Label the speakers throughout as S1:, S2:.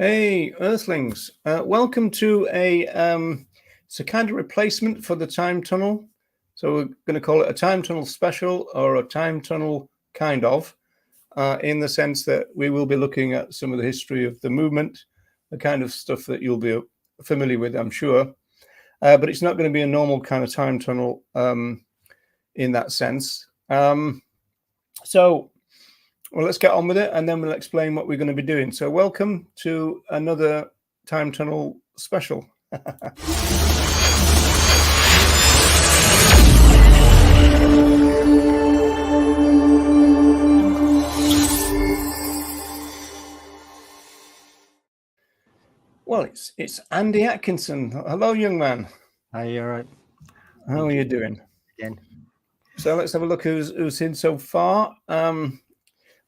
S1: Hey, Earthlings. Welcome to it's a kind of replacement for the time tunnel. So we're going to call it a time tunnel special or a time tunnel kind of, in the sense that we will be looking at some of the history of the movement, the kind of stuff that you'll be familiar with, I'm sure. But it's not going to be a normal kind of time tunnel in that sense. Well, let's get on with it, and then we'll explain what we're going to be doing. So welcome to another Time Tunnel special. Well, it's Andy Atkinson. Hello, young man.
S2: Hi, you all right?
S1: How are you doing?
S2: Again.
S1: So let's have a look who's in so far.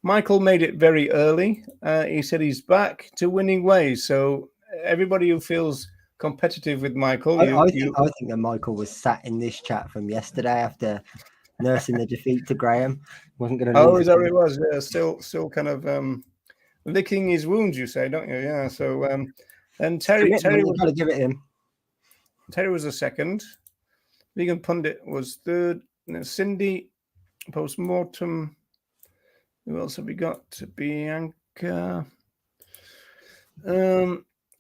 S1: Michael made it very early. He said he's back to winning ways. So everybody who feels competitive with Michael,
S2: I think that Michael was sat in this chat from yesterday after nursing the defeat to Graham. Wasn't going to.
S1: Oh, is that what it was? Yeah, still kind of licking his wounds, you say, don't you? Yeah. So and Terry was
S2: got to give it him.
S1: Terry was a second. Vegan Pundit was third. Cindy Postmortem. Who else have we got? Bianca.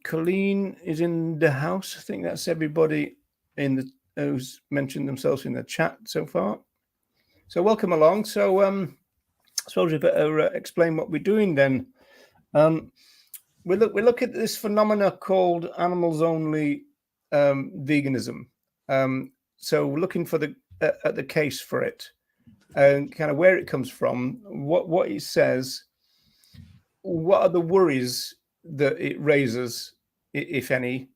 S1: Colleen is in the house. I think that's everybody who's mentioned themselves in the chat so far. So welcome along. So I suppose we better explain what we're doing then. We look at this phenomena called animals only veganism. So we're looking for at the case for it. And kind of where it comes from, what it says, what are the worries that it raises, if any.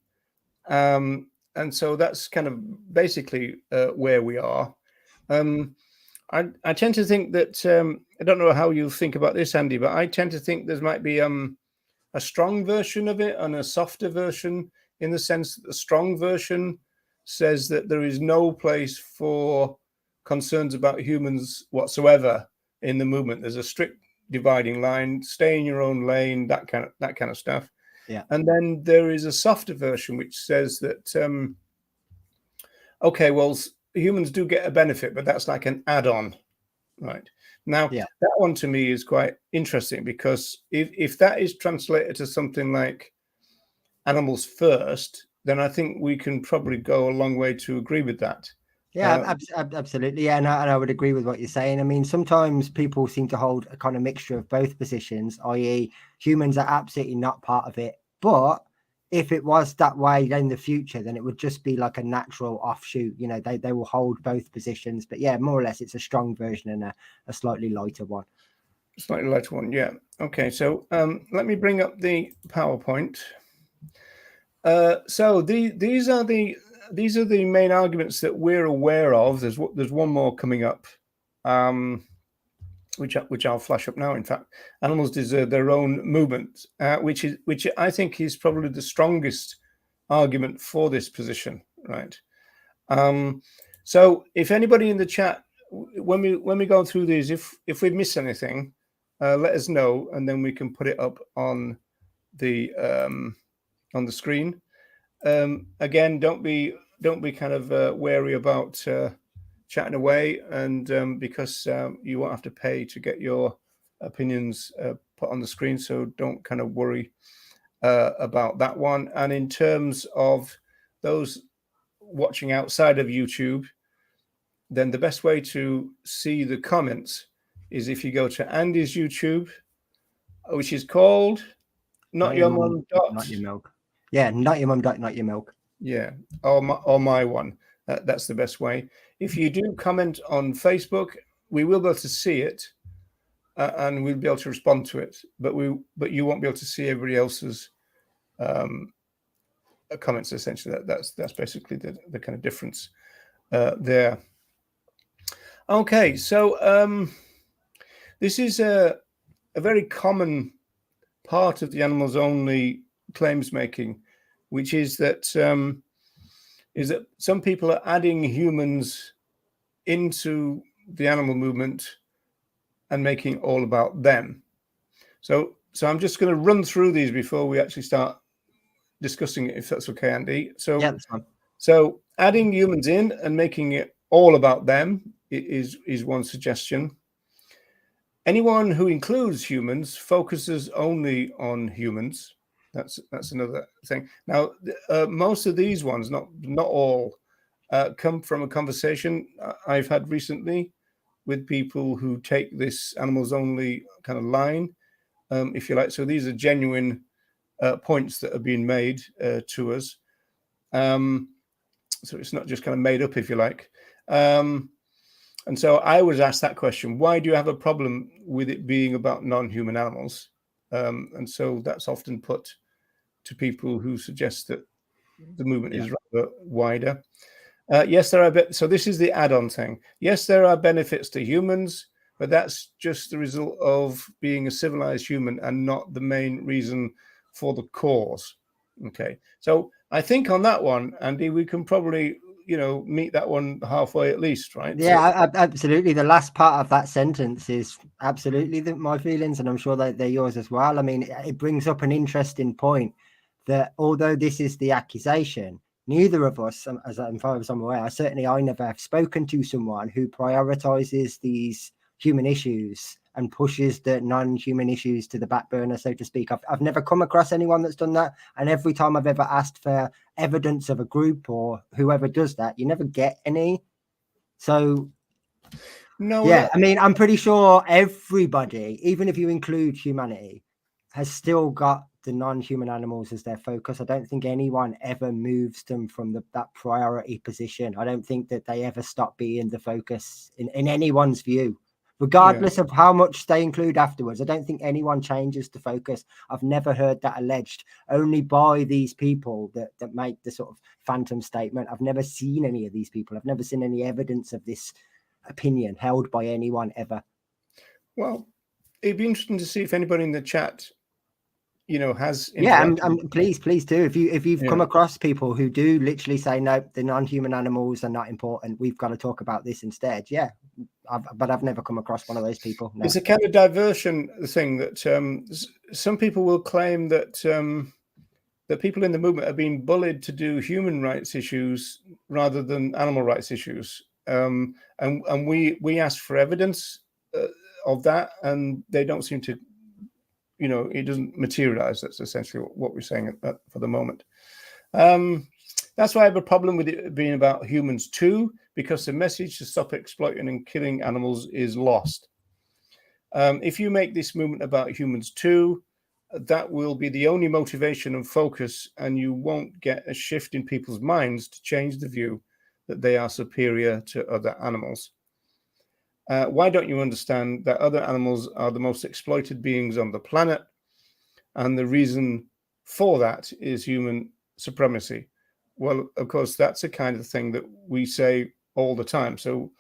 S1: And so that's kind of basically where we are. I tend to think that, I don't know how you think about this, Andy, but I tend to think there might be a strong version of it and a softer version, in the sense that the strong version says that there is no place for concerns about humans whatsoever in the movement. There's a strict dividing line, stay in your own lane, that kind of stuff.
S2: Yeah.
S1: And then there is a softer version which says that okay, well, humans do get a benefit, but that's like an add-on, right? Now,
S2: yeah.
S1: That one to me is quite interesting, because if that is translated to something like animals first, then I think we can probably go a long way to agree with that.
S2: Yeah, absolutely. Yeah, and I would agree with what you're saying. I mean, sometimes people seem to hold a kind of mixture of both positions, i.e. humans are absolutely not part of it. But if it was that way in the future, then it would just be like a natural offshoot. You know, they will hold both positions. But yeah, more or less, it's a strong version and a slightly lighter one.
S1: Slightly lighter one, yeah. Okay, so let me bring up the PowerPoint. So these are the main arguments that we're aware of. There's one more coming up, which I'll flash up now. In fact, animals deserve their own movement, which I think is probably the strongest argument for this position, right? So if anybody in the chat, when we go through these, if we miss anything, let us know, and then we can put it up on the screen. Again, don't be kind of wary about chatting away, and because you won't have to pay to get your opinions put on the screen, so don't kind of worry about that one. And in terms of those watching outside of YouTube, then the best way to see the comments is if you go to Andy's YouTube, which is called Not Your Mum.
S2: Not Your Milk. Yeah, Not Your Mum. Not Your Milk.
S1: Yeah, or my one. That's the best way. If you do comment on Facebook, we will be able to see it, and we'll be able to respond to it. But you won't be able to see everybody else's comments. Essentially, that's basically the kind of difference there. Okay, so this is a very common part of the animals only claims making, which is that some people are adding humans into the animal movement and making it all about them. So So I'm just going to run through these before we actually start discussing it, if that's okay, Andy. So,
S2: yeah, that's fine.
S1: So adding humans in and making it all about them is one suggestion. Anyone who includes humans focuses only on humans. That's another thing. Now, most of these ones, not all, come from a conversation I've had recently with people who take this animals only kind of line, if you like. So these are genuine points that are being made to us. So it's not just kind of made up, if you like. And so I was asked that question: why do you have a problem with it being about non-human animals? And so that's often put to people who suggest that the movement is rather wider. Yes, there are. So this is the add-on thing. Yes, there are benefits to humans, but that's just the result of being a civilized human and not the main reason for the cause. Okay. So I think on that one, Andy, we can probably, meet that one halfway at least, right?
S2: Yeah, absolutely. The last part of that sentence is absolutely my feelings, and I'm sure that they're yours as well. I mean, it brings up an interesting point that although this is the accusation, neither of us, as far as I'm aware, I never have spoken to someone who prioritizes these human issues and pushes the non-human issues to the back burner, so to speak. I've never come across anyone that's done that. And every time I've ever asked for evidence of a group or whoever does that, you never get any. So,
S1: no,
S2: yeah, I mean, I'm pretty sure everybody, even if you include humanity, has still got the non-human animals as their focus. I don't think anyone ever moves them from that priority position. I don't think that they ever stop being the focus in anyone's view, regardless of how much they include afterwards. I don't think anyone changes the focus. I've never heard that alleged, only by these people that make the sort of phantom statement. I've never seen any of these people. I've never seen any evidence of this opinion held by anyone ever.
S1: Well, it'd be interesting to see if anybody in the chat, has.
S2: Yeah, and please do. If you've come across people who do literally say no, the non-human animals are not important, we've got to talk about this instead. Yeah, but I've never come across one of those people. No.
S1: It's a kind of diversion thing that some people will claim that that people in the movement are being bullied to do human rights issues rather than animal rights issues. And we ask for evidence of that, and they don't seem to, it doesn't materialize. That's essentially what we're saying for the moment. That's why I have a problem with it being about humans too, because the message to stop exploiting and killing animals is lost. If you make this movement about humans too, that will be the only motivation and focus, and you won't get a shift in people's minds to change the view that they are superior to other animals. Why don't you understand that other animals are the most exploited beings on the planet? And the reason for that is human supremacy. Well, of course, that's a kind of thing that we say all the time. So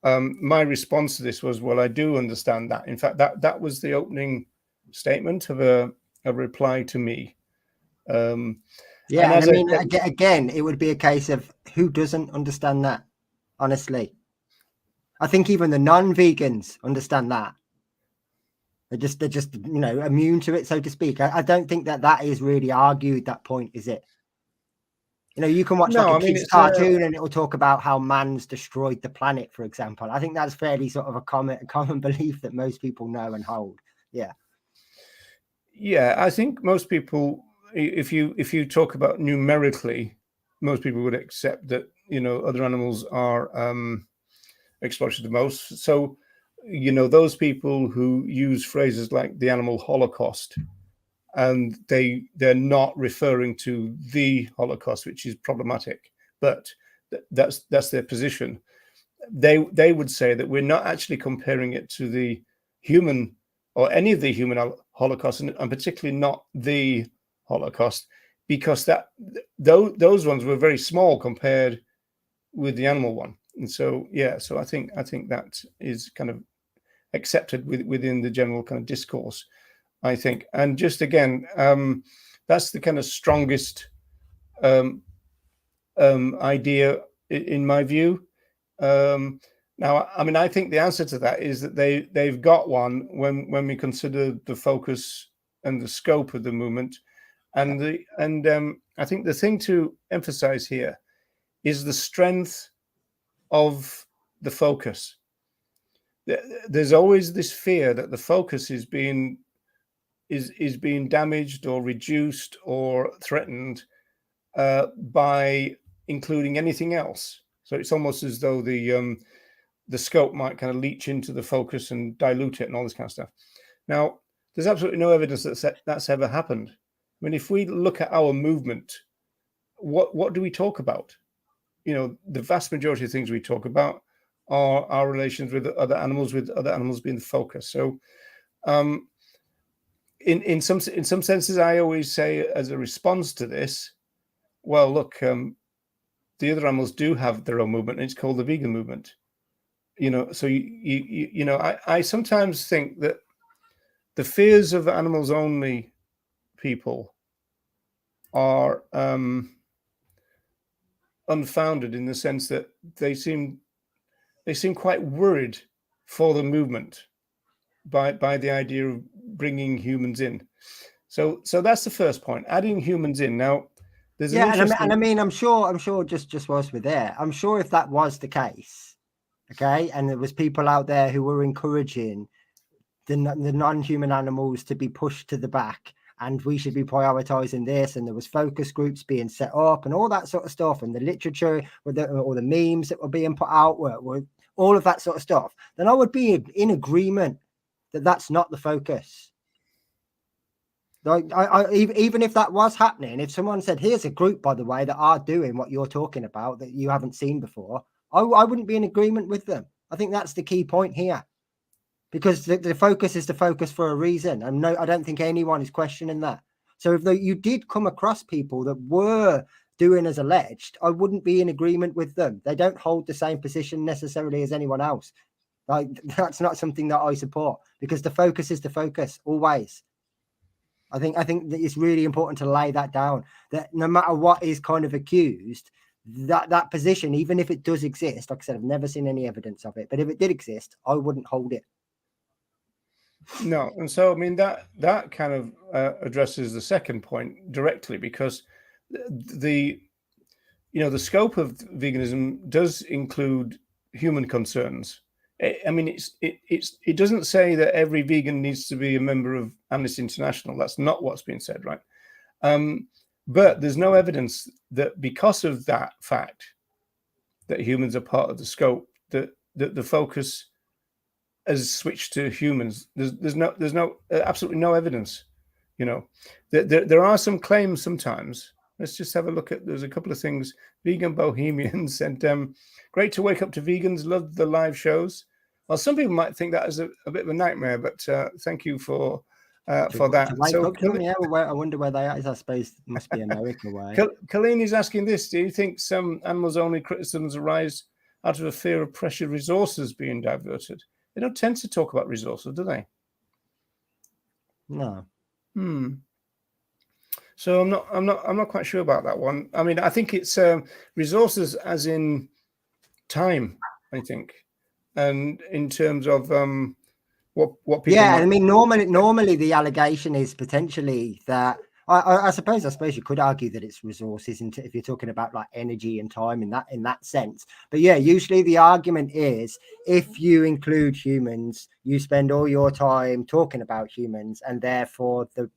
S1: my response to this was, well, I do understand that. In fact, that was the opening statement of a reply to me.
S2: Yeah, and I mean, again, it would be a case of who doesn't understand that, honestly. I think even the non-vegans understand that. They're just immune to it, so to speak. I don't think that is really argued, that point, is it? You can watch a kid's cartoon and it will talk about how man's destroyed the planet, for example. I think that's fairly sort of a common belief that most people know and hold. Yeah.
S1: Yeah, I think most people, if you talk about numerically, most people would accept that, other animals are exploited the most. So, those people who use phrases like the animal holocaust, and they're not referring to the Holocaust, which is problematic, but that's their position. They would say that we're not actually comparing it to the human or any of the human Holocaust, and particularly not the Holocaust, because those ones were very small compared with the animal one. And so, so I think that is kind of accepted within the general kind of discourse, I think. And just again, that's the kind of strongest idea in my view. Now, I mean, I think the answer to that is that they've got one when we consider the focus the scope of the movement, and I think the thing to emphasize here is the strength of the focus. There's always this fear that the focus is being damaged or reduced or threatened by including anything else. So it's almost as though the scope might kind of leach into the focus and dilute it and all this kind of stuff. Now, there's absolutely no evidence that that's ever happened. I mean, if we look at our movement, what do we talk about? You know, the vast majority of things we talk about are our relations with other animals being the focus. So, in some senses, I always say, as a response to this, well, look, the other animals do have their own movement, and it's called the vegan movement. You know, so you know, I sometimes think that the fears of animals only people are unfounded, in the sense that they seem quite worried for the movement by the idea of bringing humans in. So that's the first point, adding humans in. Now, there's
S2: I mean, I'm sure just whilst we're there, I'm sure if that was the case, okay, and there was people out there who were encouraging the non-human animals to be pushed to the back, and we should be prioritizing this, and there was focus groups being set up and all that sort of stuff, and the literature or the memes that were being put out were all of that sort of stuff, then I would be in agreement that that's not the focus. Like, even if that was happening, if someone said, here's a group, by the way, that are doing what you're talking about that you haven't seen before, I wouldn't be in agreement with them. I think that's the key point here, because the focus is the focus for a reason. And no, I don't think anyone is questioning that. So if you did come across people that were doing as alleged, I wouldn't be in agreement with them. They don't hold the same position necessarily as anyone else. Like, that's not something that I support, because the focus is the focus always. I think that it's really important to lay that down, that no matter what is kind of accused, that position, even if it does exist, like I said, I've never seen any evidence of it, but if it did exist, I wouldn't hold it.
S1: No, and so I mean that kind of addresses the second point directly, because the scope of veganism does include human concerns. I mean, it doesn't say that every vegan needs to be a member of Amnesty International. That's not what's being said, right? But there's no evidence that because of that fact that humans are part of the scope, that the focus has switched to humans. There's absolutely no evidence. You know, there are some claims sometimes. Let's just have a look at. There's a couple of things. Vegan Bohemians and great to wake up to vegans. Love the live shows. Well, some people might think that is a bit of a nightmare, but thank you for that.
S2: So, I wonder where they are. I suppose it must be America way.
S1: Colleen is asking this: do you think some animals only criticisms arise out of a fear of precious resources being diverted? They don't tend to talk about resources, do they?
S2: No.
S1: So I'm not quite sure about that one. I mean, I think it's resources as in time, I think, and in terms of what people.
S2: Yeah, I mean, normally the allegation is potentially that. I suppose you could argue that it's resources, if you're talking about like energy and time in that sense. But yeah, usually the argument is if you include humans, you spend all your time talking about humans, and therefore the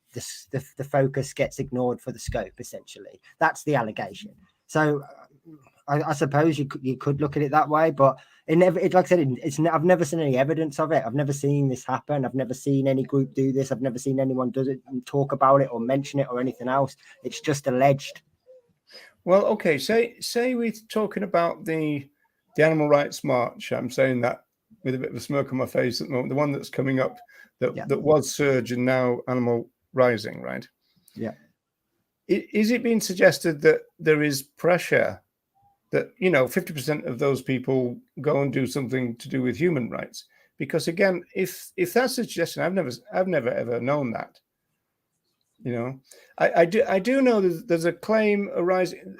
S2: focus gets ignored for the scope. Essentially, that's the allegation. So I suppose you could look at it that way, but like I said, I've never seen any evidence of it. I've never seen this happen. I've never seen any group do this. I've never seen anyone do it and talk about it or mention it or anything else. It's just alleged.
S1: Well, okay. Say we're talking about the Animal Rights March. I'm saying that with a bit of a smirk on my face at the moment. The one that's coming up that was Surge and now Animal Rising, right?
S2: Yeah.
S1: Is it being suggested that there is pressure that 50% of those people go and do something to do with human rights? Because again, if that's a suggestion, I've never ever known that. I do know there's a claim arising.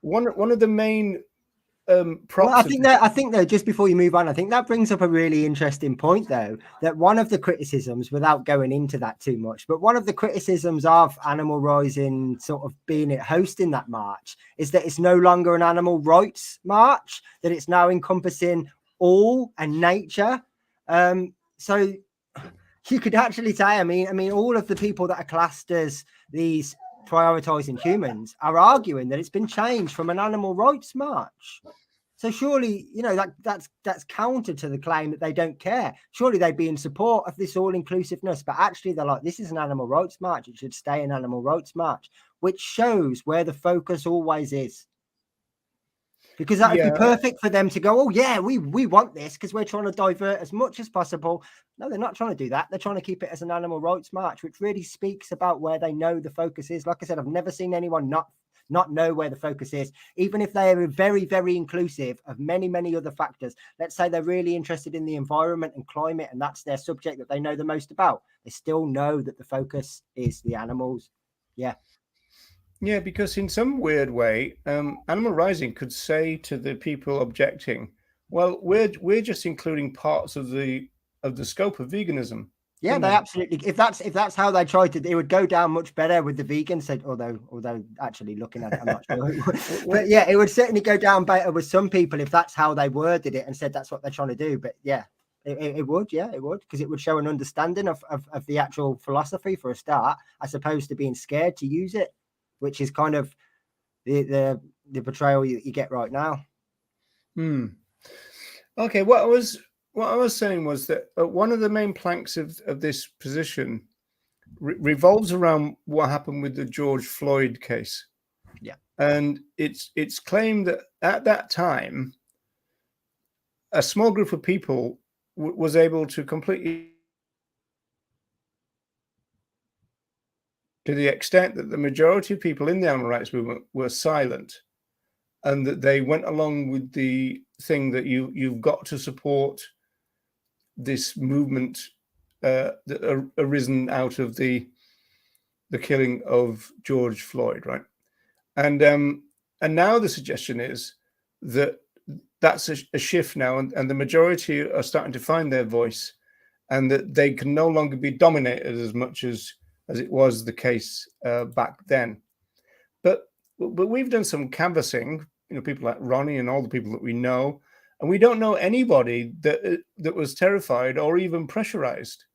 S1: One of the main props.
S2: Well, I think though, just before you move on, I think that brings up a really interesting point, though, that one of the criticisms, without going into that too much, but one of the criticisms of Animal Rising sort of being hosting that march is that it's no longer an animal rights march, that it's now encompassing all and nature. So you could actually say, I mean, all of the people that are classed as these prioritizing humans are arguing that it's been changed from an animal rights march. So surely, you know, that's counter to the claim that they don't care. Surely they'd be in support of this all-inclusiveness, but actually they're like, this is an animal rights march. It should stay an animal rights march, which shows where the focus always is. Because that would be perfect for them to go, oh, yeah, we want this because we're trying to divert as much as possible. No, they're not trying to do that. They're trying to keep it as an animal rights march, which really speaks about where they know the focus is. Like I said, I've never seen anyone not know where the focus is, even if they are very, very inclusive of many, many other factors. Let's say they're really interested in the environment and climate, and that's their subject that they know the most about. They still know that the focus is the animals. Yeah.
S1: Yeah, because in some weird way, Animal Rising could say to the people objecting, "Well, we're just including parts of the scope of veganism."
S2: Yeah, they absolutely. If that's how they tried to, it would go down much better with the vegans. Said, although actually looking at it, I'm not sure. But yeah, it would certainly go down better with some people if that's how they worded it and said that's what they're trying to do. But yeah, it would. Yeah, it would, because it would show an understanding of the actual philosophy for a start, as opposed to being scared to use it, which is kind of the portrayal you get right now.
S1: Okay, what I was saying was that one of the main planks of this position revolves around what happened with the George Floyd case.
S2: Yeah,
S1: and it's claimed that at that time, a small group of people was able to completely, to the extent that the majority of people in the animal rights movement were silent, and that they went along with the thing that you've got to support this movement that arisen out of the killing of George Floyd, right? And now the suggestion is that that's a shift now, and the majority are starting to find their voice, and that they can no longer be dominated as much as it was the case back then. But we've done some canvassing, you know, people like Ronnie and all the people that we know, and we don't know anybody that was terrified or even pressurized.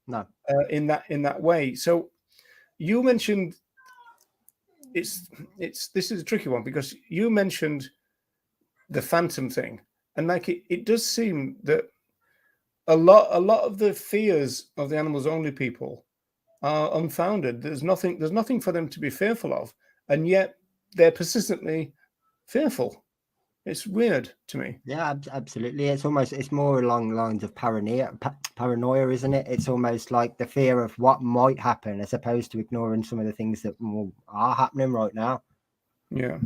S2: No.
S1: In that way. So you mentioned this is a tricky one, because you mentioned the phantom thing, and like it does seem that a lot of the fears of the animals only people are unfounded. There's nothing for them to be fearful of, and yet they're persistently fearful. It's weird to me.
S2: Yeah, absolutely. It's more along the lines of paranoia, isn't it? It's almost like the fear of what might happen, as opposed to ignoring some of the things that are happening right now.
S1: Yeah.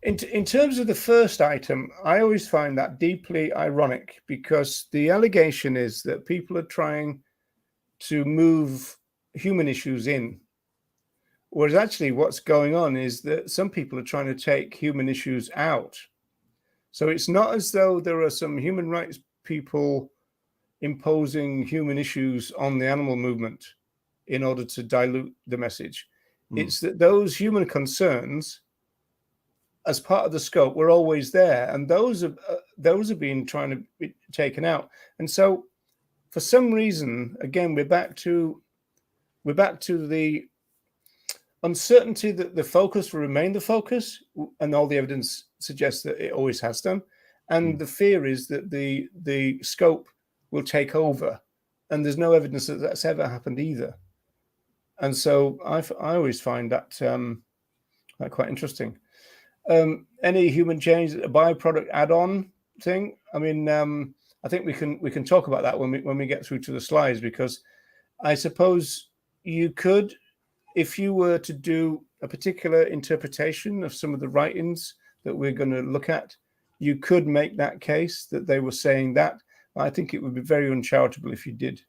S1: In terms of the first item, I always find that deeply ironic, because the allegation is that people are trying to move human issues in, whereas actually what's going on is that some people are trying to take human issues out. So it's not as though there are some human rights people imposing human issues on the animal movement in order to dilute the message. It's that those human concerns, as part of the scope, were always there, and those are being trying to be taken out. And so, for some reason, again, we're back to the uncertainty that the focus will remain the focus, and all the evidence suggests that it always has done. And the fear is that the scope will take over, and there's no evidence that that's ever happened either. And so I always find that quite interesting. Any human change, a byproduct add-on thing? I mean, I think we can talk about that when we get through to the slides, because I suppose you could, if you were to do a particular interpretation of some of the writings that we're going to look at, you could make that case that they were saying that. I think it would be very uncharitable if you did,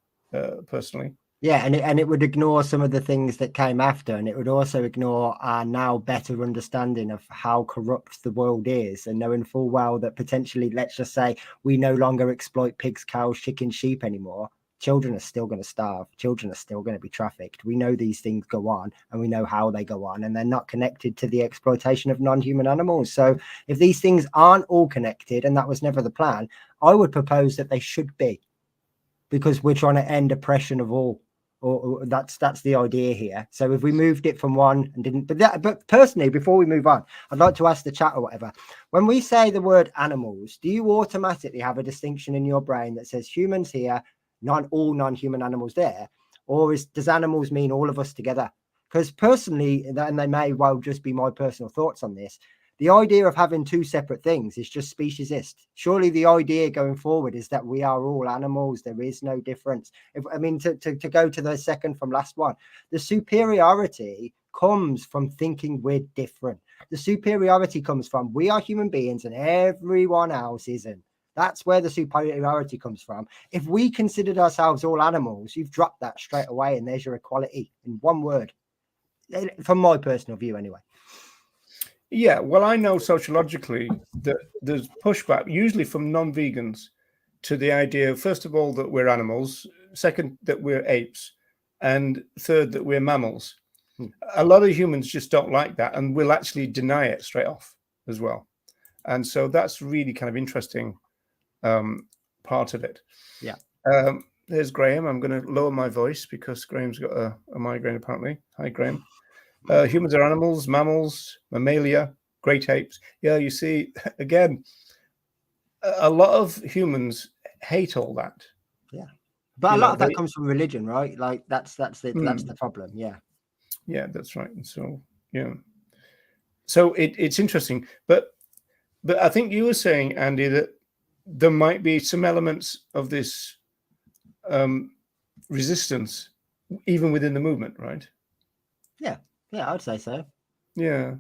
S1: personally.
S2: Yeah, and it would ignore some of the things that came after, and it would also ignore our now better understanding of how corrupt the world is, and knowing full well that potentially, let's just say, we no longer exploit pigs, cows, chickens, sheep anymore. Children are still going to starve. Children are still going to be trafficked. We know these things go on, and we know how they go on, and they're not connected to the exploitation of non-human animals. So if these things aren't all connected, and that was never the plan, I would propose that they should be, because we're trying to end oppression of all. Or that's the idea here. So if we moved it from one and didn't, but personally, before we move on, I'd like to ask the chat or whatever. When we say the word animals, do you automatically have a distinction in your brain that says humans here, all non-human animals there, or does animals mean all of us together? Because personally, and they may well just be my personal thoughts on this, the idea of having two separate things is just speciesist. Surely the idea going forward is that we are all animals. There is no difference. To go to the second from last one, the superiority comes from thinking we're different. The superiority comes from we are human beings and everyone else isn't. That's where the superiority comes from. If we considered ourselves all animals, you've dropped that straight away, and there's your equality in one word. From my personal view, anyway.
S1: Yeah, well, I know sociologically that there's pushback, usually from non-vegans, to the idea, first of all, that we're animals, second, that we're apes, and third, that we're mammals. A lot of humans just don't like that and will actually deny it straight off as well. And so that's really kind of interesting part of it.
S2: Yeah.
S1: There's Graham. I'm going to lower my voice because Graham's got a migraine, apparently. Hi, Graham. Humans are animals, mammals, mammalia, great apes. Yeah, you see, again, a lot of humans hate all that.
S2: Yeah, but a lot of that comes from religion, right? Like that's the problem. Yeah,
S1: that's right. And so so it's interesting, but I think you were saying, Andy, that there might be some elements of this resistance even within the movement, right?
S2: Yeah, I'd say so.
S1: Yeah,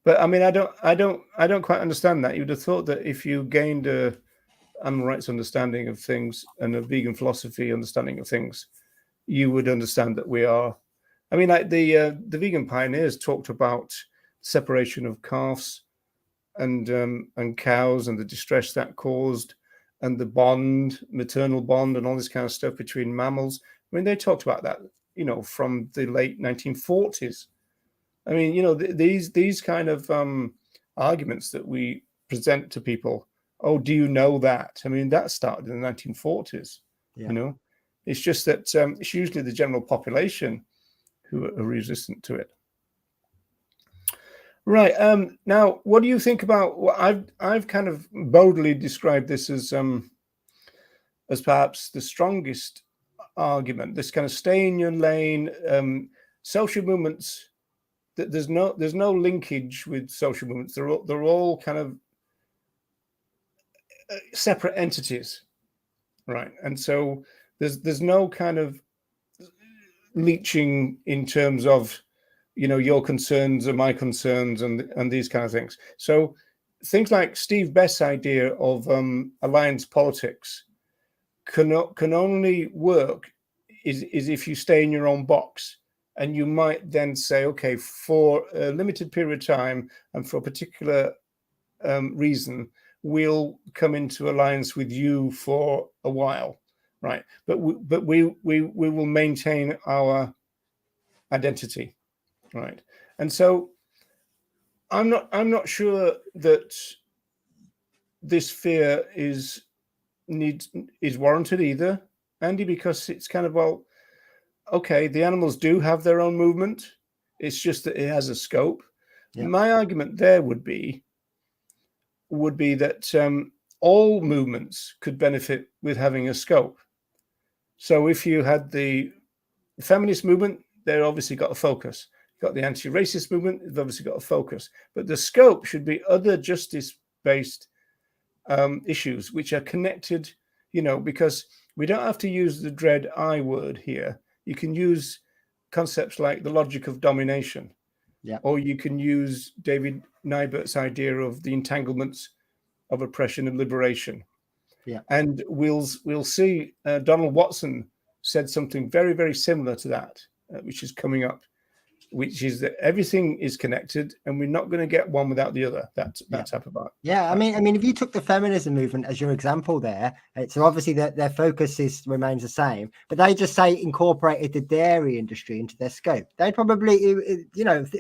S1: but I mean, I don't quite understand that. You'd have thought that if you gained a animal rights understanding of things and a vegan philosophy understanding of things, you would understand that we are. I mean, like the vegan pioneers talked about separation of calves and cows and the distress that caused, and the bond, maternal bond, and all this kind of stuff between mammals. I mean, they talked about that, from the late 1940s. I mean, these kind of arguments that we present to people. Oh, do you know that? I mean, that started in the 1940s.
S2: Yeah.
S1: It's just that it's usually the general population who are resistant to it. Right. Now, what do you think about what I've kind of boldly described this as perhaps the strongest argument? This kind of stay in your lane, social movements. There's no linkage with social movements. They're all kind of separate entities, right? And so there's no kind of leeching in terms of your concerns are my concerns and these kind of things. So things like Steve Best's idea of alliance politics can only work is if you stay in your own box. And you might then say, okay, for a limited period of time and for a particular reason, we'll come into alliance with you for a while, right? But we will maintain our identity, right? And so I'm not sure that this fear is warranted either, Andy, because it's kind of, well, okay, the animals do have their own movement. It's just that it has a scope. Yeah. My argument there would be that all movements could benefit with having a scope. So if you had the feminist movement, they've obviously got a focus. You've got the anti-racist movement, they've obviously got a focus. But the scope should be other justice-based issues which are connected, because we don't have to use the dread I word here. You can use concepts like the logic of domination, or you can use David Nybert's idea of the entanglements of oppression and liberation.
S2: Yeah,
S1: and we'll see Donald Watson said something very, very similar to that, which is coming up, which is that everything is connected and we're not going to get one without the other. That type of art.
S2: Yeah, I mean, if you took the feminism movement as your example there, so obviously their focus remains the same, but they just say incorporated the dairy industry into their scope. They'd probably,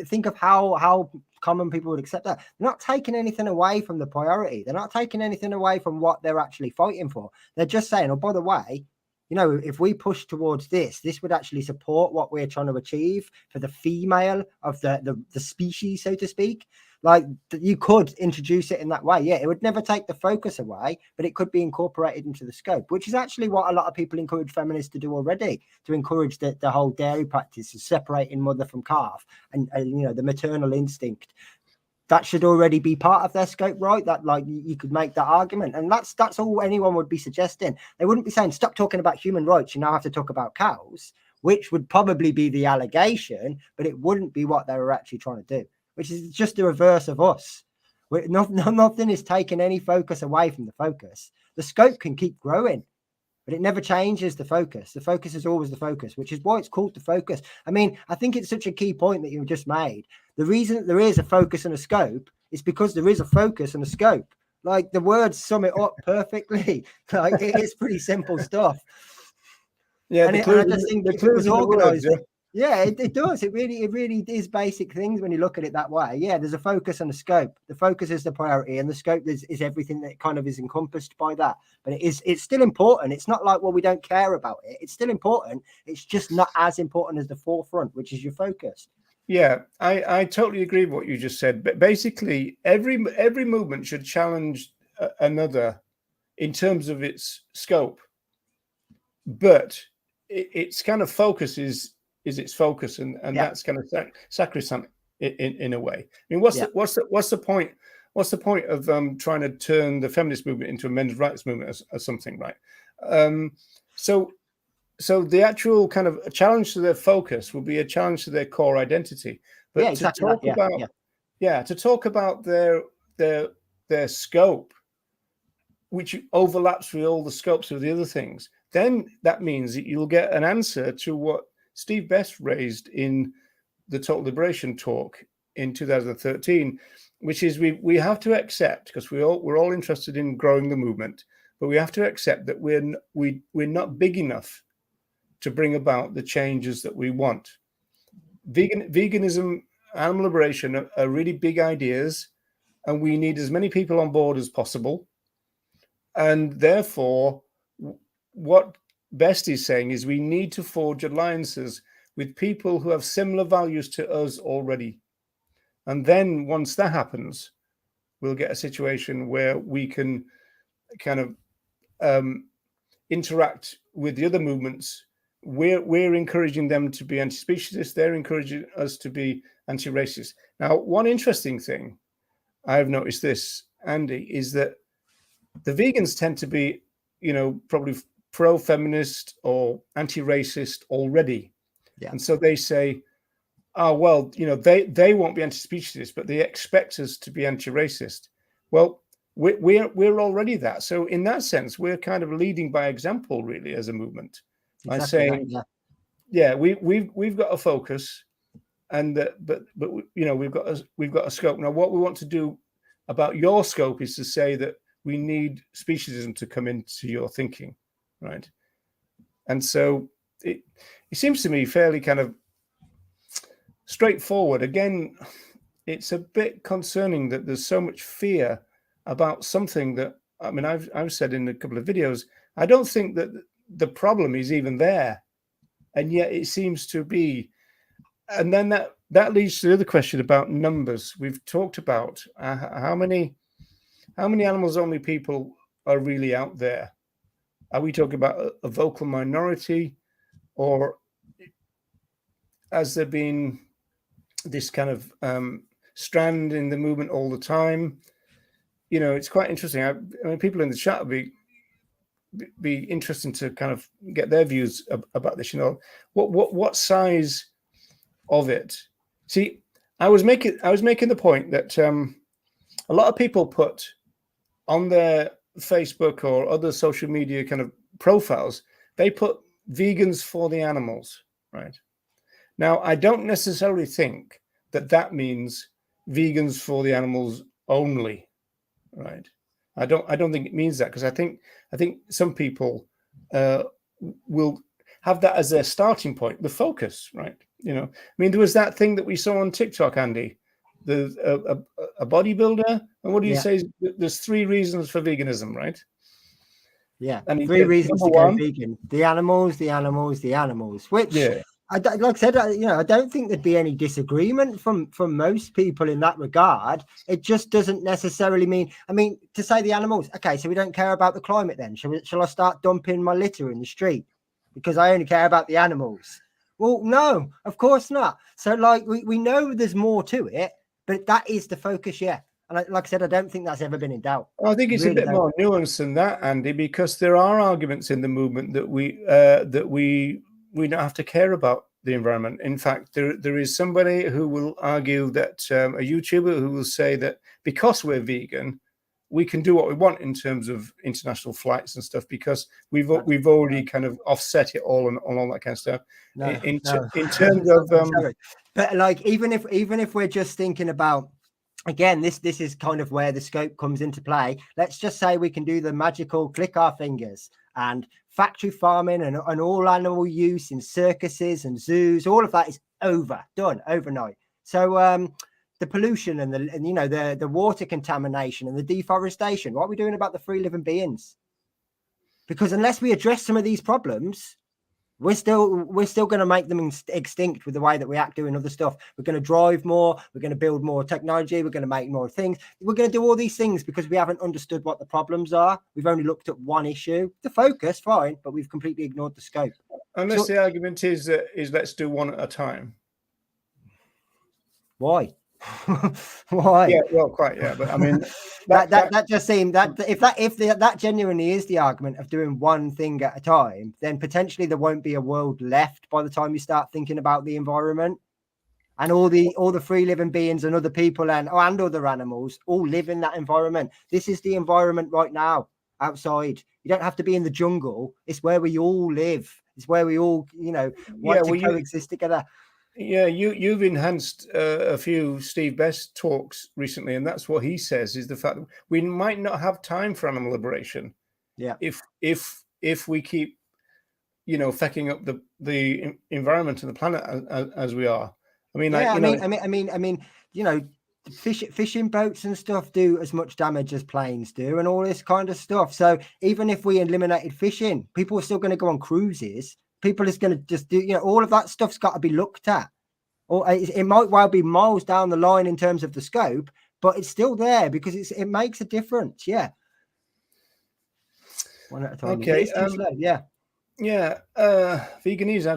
S2: think of how common people would accept that. They're not taking anything away from the priority. They're not taking anything away from what they're actually fighting for. They're just saying, oh, by the way, if we push towards this would actually support what we're trying to achieve for the female of the species, so to speak. Like, you could introduce it in that way. Yeah, it would never take the focus away, but it could be incorporated into the scope, which is actually what a lot of people encourage feminists to do already, to encourage the whole dairy practice of separating mother from calf and the maternal instinct. That should already be part of their scope, right? That, like, you could make that argument, and that's all anyone would be suggesting. They wouldn't be saying stop talking about human rights, you now have to talk about cows, which would probably be the allegation, but it wouldn't be what they were actually trying to do, which is just the reverse of us. Nothing is taking any focus away from the focus. The scope can keep growing, but it never changes the focus. The focus is always the focus, which is why it's called the focus. I mean, I think it's such a key point that you've just made. The reason that there is a focus and a scope is because there is a focus and a scope. Like, the words sum it up perfectly. Like, it's pretty simple stuff.
S1: Yeah,
S2: and I just think it was organized. Yeah, it does. It really is basic things when you look at it that way. Yeah, there's a focus and a scope. The focus is the priority, and the scope is everything that kind of is encompassed by that. But it's still important. It's not like, well, we don't care about it. It's still important. It's just not as important as the forefront, which is your focus.
S1: Yeah, I totally agree with what you just said. But basically, every movement should challenge another in terms of its scope. But its kind of focus is its focus, and that's kind of sacrosanct in a way. I mean, what's the point? What's the point of trying to turn the feminist movement into a men's rights movement or something, right? So the actual kind of a challenge to their focus will be a challenge to their core identity. But to talk about their scope, which overlaps with all the scopes of the other things, then that means that you'll get an answer to what Steve Best raised in the Total Liberation talk in 2013, which is we have to accept, because we're all interested in growing the movement, but we have to accept that we're not big enough to bring about the changes that we want. Veganism, animal liberation are really big ideas, and we need as many people on board as possible. And therefore, what Best is saying is we need to forge alliances with people who have similar values to us already. And then once that happens, we'll get a situation where we can kind of interact with the other movements. We're encouraging them to be anti-speciesist. They're encouraging us to be anti-racist. Now, one interesting thing I've noticed this, Andy, is that the vegans tend to be, probably pro-feminist or anti-racist already. Yeah. And so they say, oh, well, they won't be anti-speciesist, but they expect us to be anti-racist. Well, we're already that. So in that sense, we're kind of leading by example, really, as a movement. By saying, we've got a focus, and but we've got a scope. Now, what we want to do about your scope is to say that we need speciesism to come into your thinking, right? And so it seems to me fairly kind of straightforward. Again, it's a bit concerning that there's so much fear about something that, I mean, I've said in a couple of videos, I don't think that the problem is even there, and yet it seems to be. And then that leads to the other question about numbers. We've talked about how many animals only people are really out there. Are we talking about a vocal minority, or has there been this kind of strand in the movement all the time? It's quite interesting. I mean, people in the chat would be interesting to kind of get their views about this. What size of it? See, I was making the point that a lot of people put on their Facebook or other social media kind of profiles, they put vegans for the animals, right? Now, I don't necessarily think that means vegans for the animals only, right? I don't think it means that, because I think some people will have that as their starting point, the focus, right? You know, I mean, there was that thing that we saw on TikTok, Andy, a bodybuilder, and what do you say? There's 3 reasons for veganism, right?
S2: Yeah,
S1: And
S2: 3 reasons to go
S1: 1,
S2: vegan: the animals, the animals, the animals. Which,
S1: yeah,
S2: like I said, I don't think there'd be any disagreement from most people in that regard. It just doesn't necessarily mean. I mean, to say the animals, okay, so we don't care about the climate then? Shall I start dumping my litter in the street because I only care about the animals? Well, no, of course not. So, like, we know there's more to it, but that is the focus, yeah. And like I said, I don't think that's ever been in doubt.
S1: I think it's
S2: Really
S1: a bit more nuanced than that, Andy, because there are arguments in the movement that we don't have to care about the environment. In fact, there is somebody who will argue that a YouTuber who will say that because we're vegan, we can do what we want in terms of international flights and stuff, because we've already kind of offset it all and all that kind of stuff. In terms of
S2: but like, even if we're just thinking about, again, this is kind of where the scope comes into play. Let's just say we can do the magical click our fingers, and factory farming and all animal use in circuses and zoos, all of that is done overnight. So the pollution and the water contamination and the deforestation, what are we doing about the free living beings? Because unless we address some of these problems, we're still going to make them extinct with the way that we act doing other stuff. We're going to drive more. We're going to build more technology. We're going to make more things. We're going to do all these things because we haven't understood what the problems are. We've only looked at one issue. The focus, fine, but we've completely ignored the scope.
S1: Unless the argument is let's do one at a time.
S2: Why? Why?
S1: Yeah, well, quite. Yeah, but I mean,
S2: that just seemed that if that genuinely is the argument of doing one thing at a time, then potentially there won't be a world left by the time you start thinking about the environment, and all the free living beings and other people and other animals all live in that environment. This is the environment right now outside. You don't have to be in the jungle. It's where we all live. It's where we all want to coexist together.
S1: Yeah, you've enhanced a few Steve Best talks recently, and that's what he says is the fact that we might not have time for animal liberation.
S2: Yeah,
S1: if we keep fucking up the environment and the planet as we are. I mean,
S2: I mean, fishing boats and stuff do as much damage as planes do, and all this kind of stuff. So even if we eliminated fishing, people are still going to go on cruises. People is going to just do, all of that stuff's got to be looked at. Or it might well be miles down the line in terms of the scope, but it's still there because it makes a difference. Yeah. One at a time.
S1: Okay.
S2: Yeah.
S1: Yeah. Veganese.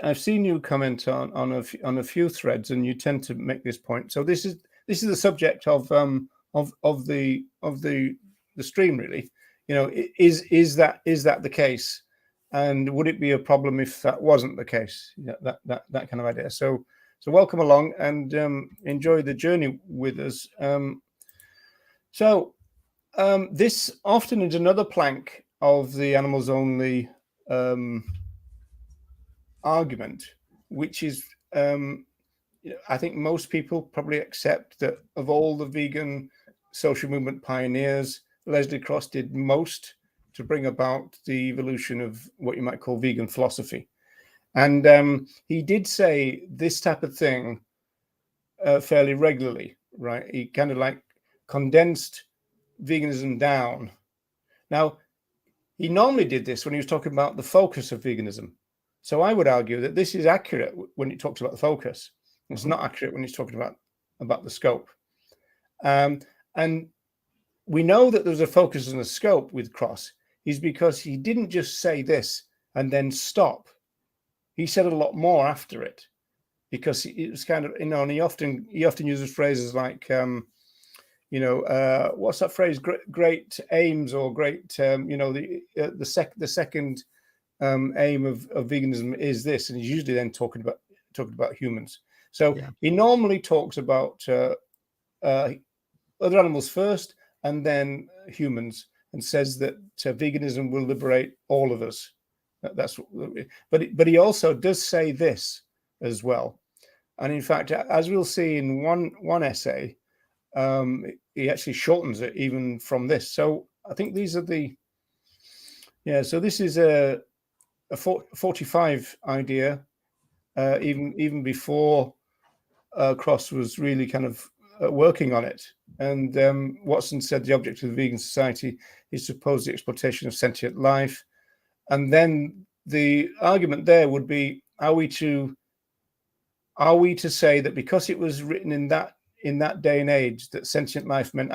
S1: I've seen you comment on a few threads, and you tend to make this point. So this is the subject of the stream, really. Is that the case? And would it be a problem if that wasn't the case? Yeah, that kind of idea. So welcome along and enjoy the journey with us. This often is another plank of the animals only argument, which is I think most people probably accept that of all the vegan social movement pioneers, Leslie Cross did most to bring about the evolution of what you might call vegan philosophy. And he did say this type of thing fairly regularly, right? He kind of like condensed veganism down. Now, he normally did this when he was talking about the focus of veganism. So I would argue that this is accurate when he talks about the focus. It's not accurate when he's talking about the scope. And we know that there's a focus and a scope with Cross is because he didn't just say this and then stop. He said a lot more after it, because it was kind of, and he often uses phrases like, what's that phrase? Great aims, or great, the second aim of veganism is this, and he's usually then talking about humans. So he normally talks about other animals first, and then humans, and says that veganism will liberate all of us, That's but he also does say this as well, and in fact, as we'll see in one essay, he actually shortens it even from this. So I think these are so this is a 45 idea, even before Cross was really kind of working on it. And Watson said the object of the vegan society is to oppose the exploitation of sentient life. And then the argument there would be: are we to say that because it was written in that day and age that sentient life meant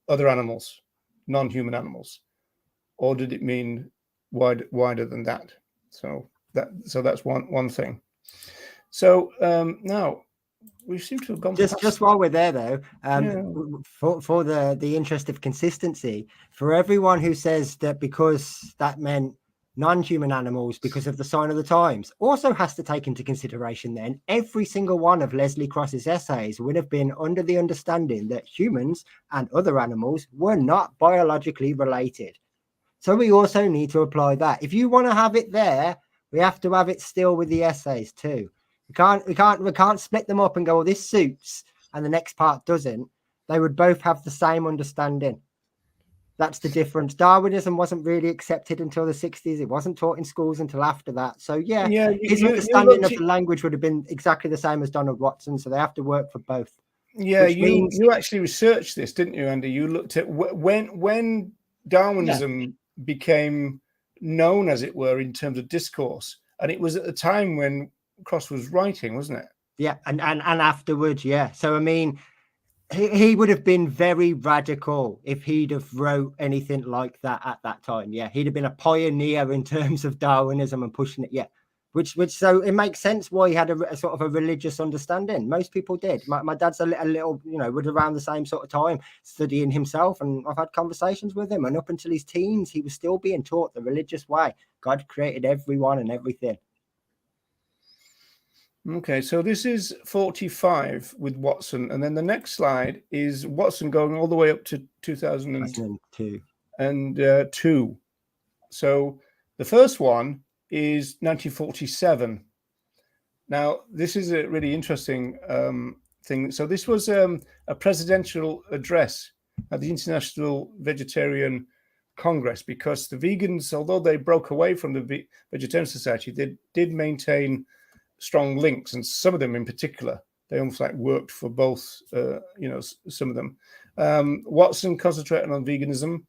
S1: other animals, non-human animals, or did it mean wider than that? So that's one thing. So now we seem to have gone
S2: just while we're there though, for the interest of consistency, for everyone who says that because that meant non-human animals because of the sign of the times, also has to take into consideration then every single one of Leslie Cross's essays would have been under the understanding that humans and other animals were not biologically related. So we also need to apply that. If you want to have it there, we have to have it still with the essays too. We can't split them up and go, well, this suits and the next part doesn't. They would both have the same understanding. That's the difference. Darwinism wasn't really accepted until the 60s. It wasn't taught in schools until after that. So his understanding of the language would have been exactly the same as Donald Watson. So they have to work for both.
S1: Yeah, you actually researched this, didn't you, Andy? You looked at when Darwinism became known, as it were, in terms of discourse, and it was at the time when Cross was writing, wasn't it?
S2: Yeah, and afterwards, yeah. So I mean, he would have been very radical if he'd have wrote anything like that at that time. Yeah, he'd have been a pioneer in terms of Darwinism and pushing it. Yeah, which so it makes sense why he had a sort of a religious understanding. Most people did. My dad's a little, was around the same sort of time studying himself, and I've had conversations with him. And up until his teens, he was still being taught the religious way. God created everyone and everything.
S1: Okay, so this is 45 with Watson, and then the next slide is Watson going all the way up to 2002. So the first one is 1947. Now, this is a really interesting thing. So this was a presidential address at the International Vegetarian Congress, because the vegans, although they broke away from the Vegetarian Society, they did maintain strong links, and some of them in particular, they almost like worked for both, some of them. Watson concentrated on veganism,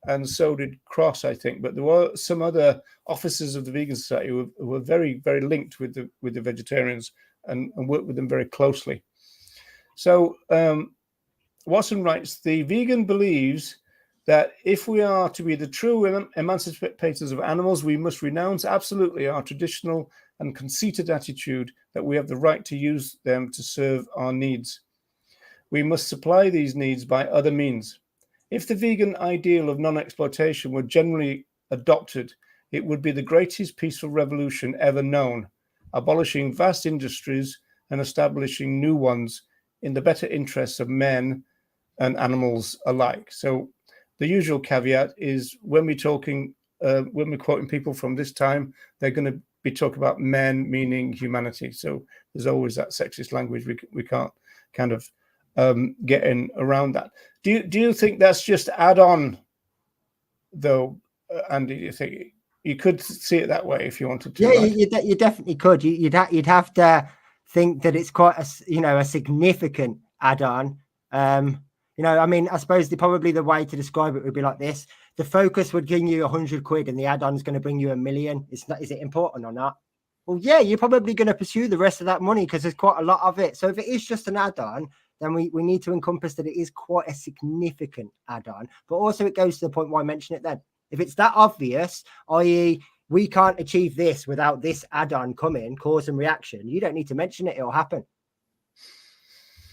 S1: and so did Cross, I think. But there were some other officers of the Vegan Society who were very, very linked with the vegetarians and worked with them very closely. So Watson writes, the vegan believes that if we are to be the true emancipators of animals, we must renounce absolutely our traditional and conceited attitude that we have the right to use them to serve our needs. We must supply these needs by other means. If the vegan ideal of non-exploitation were generally adopted, it would be the greatest peaceful revolution ever known, abolishing vast industries and establishing new ones in the better interests of men and animals alike. So the usual caveat is when we're quoting people from this time, they're going to be talking about men, meaning humanity. So there's always that sexist language. We can't kind of get in around that. Do you think that's just add on, though, Andy? Do you think you could see it that way if you wanted to?
S2: Yeah, right? you definitely could. You'd have to think that it's quite a significant add-on. I mean, I suppose probably the way to describe it would be like this: the focus would give you 100 quid, and the add-on is going to bring you $1 million. Is it important or not? Well, yeah, you're probably going to pursue the rest of that money because there's quite a lot of it. So if it is just an add-on, then we need to encompass that it is quite a significant add-on. But also it goes to the point why I mention it then. If it's that obvious, i.e., we can't achieve this without this add-on coming, cause and reaction, you don't need to mention it, it'll happen.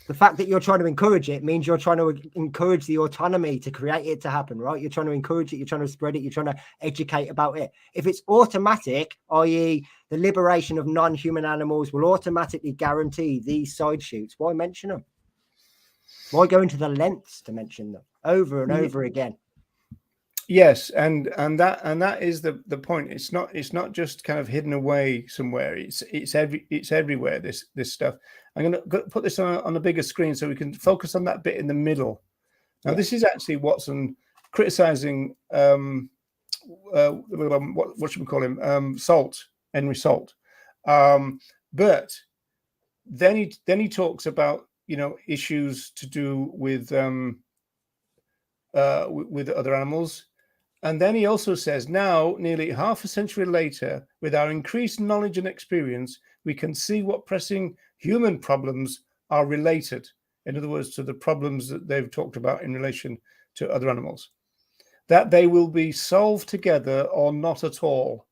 S2: The fact that you're trying to encourage it means you're trying to encourage the autonomy to create it to happen, right? You're trying to encourage it, you're trying to spread it, you're trying to educate about it. If it's automatic, i.e. the liberation of non-human animals will automatically guarantee these side shoots, why mention them? Why go into the lengths to mention them over and over again?
S1: Yes, and that is the point. It's not just kind of hidden away somewhere. It's everywhere. This stuff. I'm going to put this on a bigger screen so we can focus on that bit in the middle. Now, this is actually Watson criticizing what should we call him? Henry Salt. But then he talks about issues to do with other animals. And then he also says, now, nearly half a century later, with our increased knowledge and experience, we can see what pressing human problems are related. In other words, to the problems that they've talked about in relation to other animals, that they will be solved together or not at all.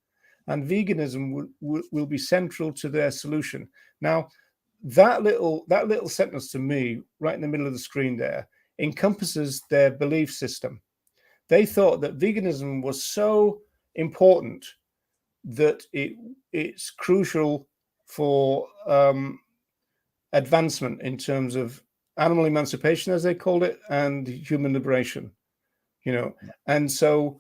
S1: And veganism will be central to their solution. Now, that little sentence to me, right in the middle of the screen there, encompasses their belief system. They thought that veganism was so important that it's crucial for advancement in terms of animal emancipation, as they called it, and human liberation. And so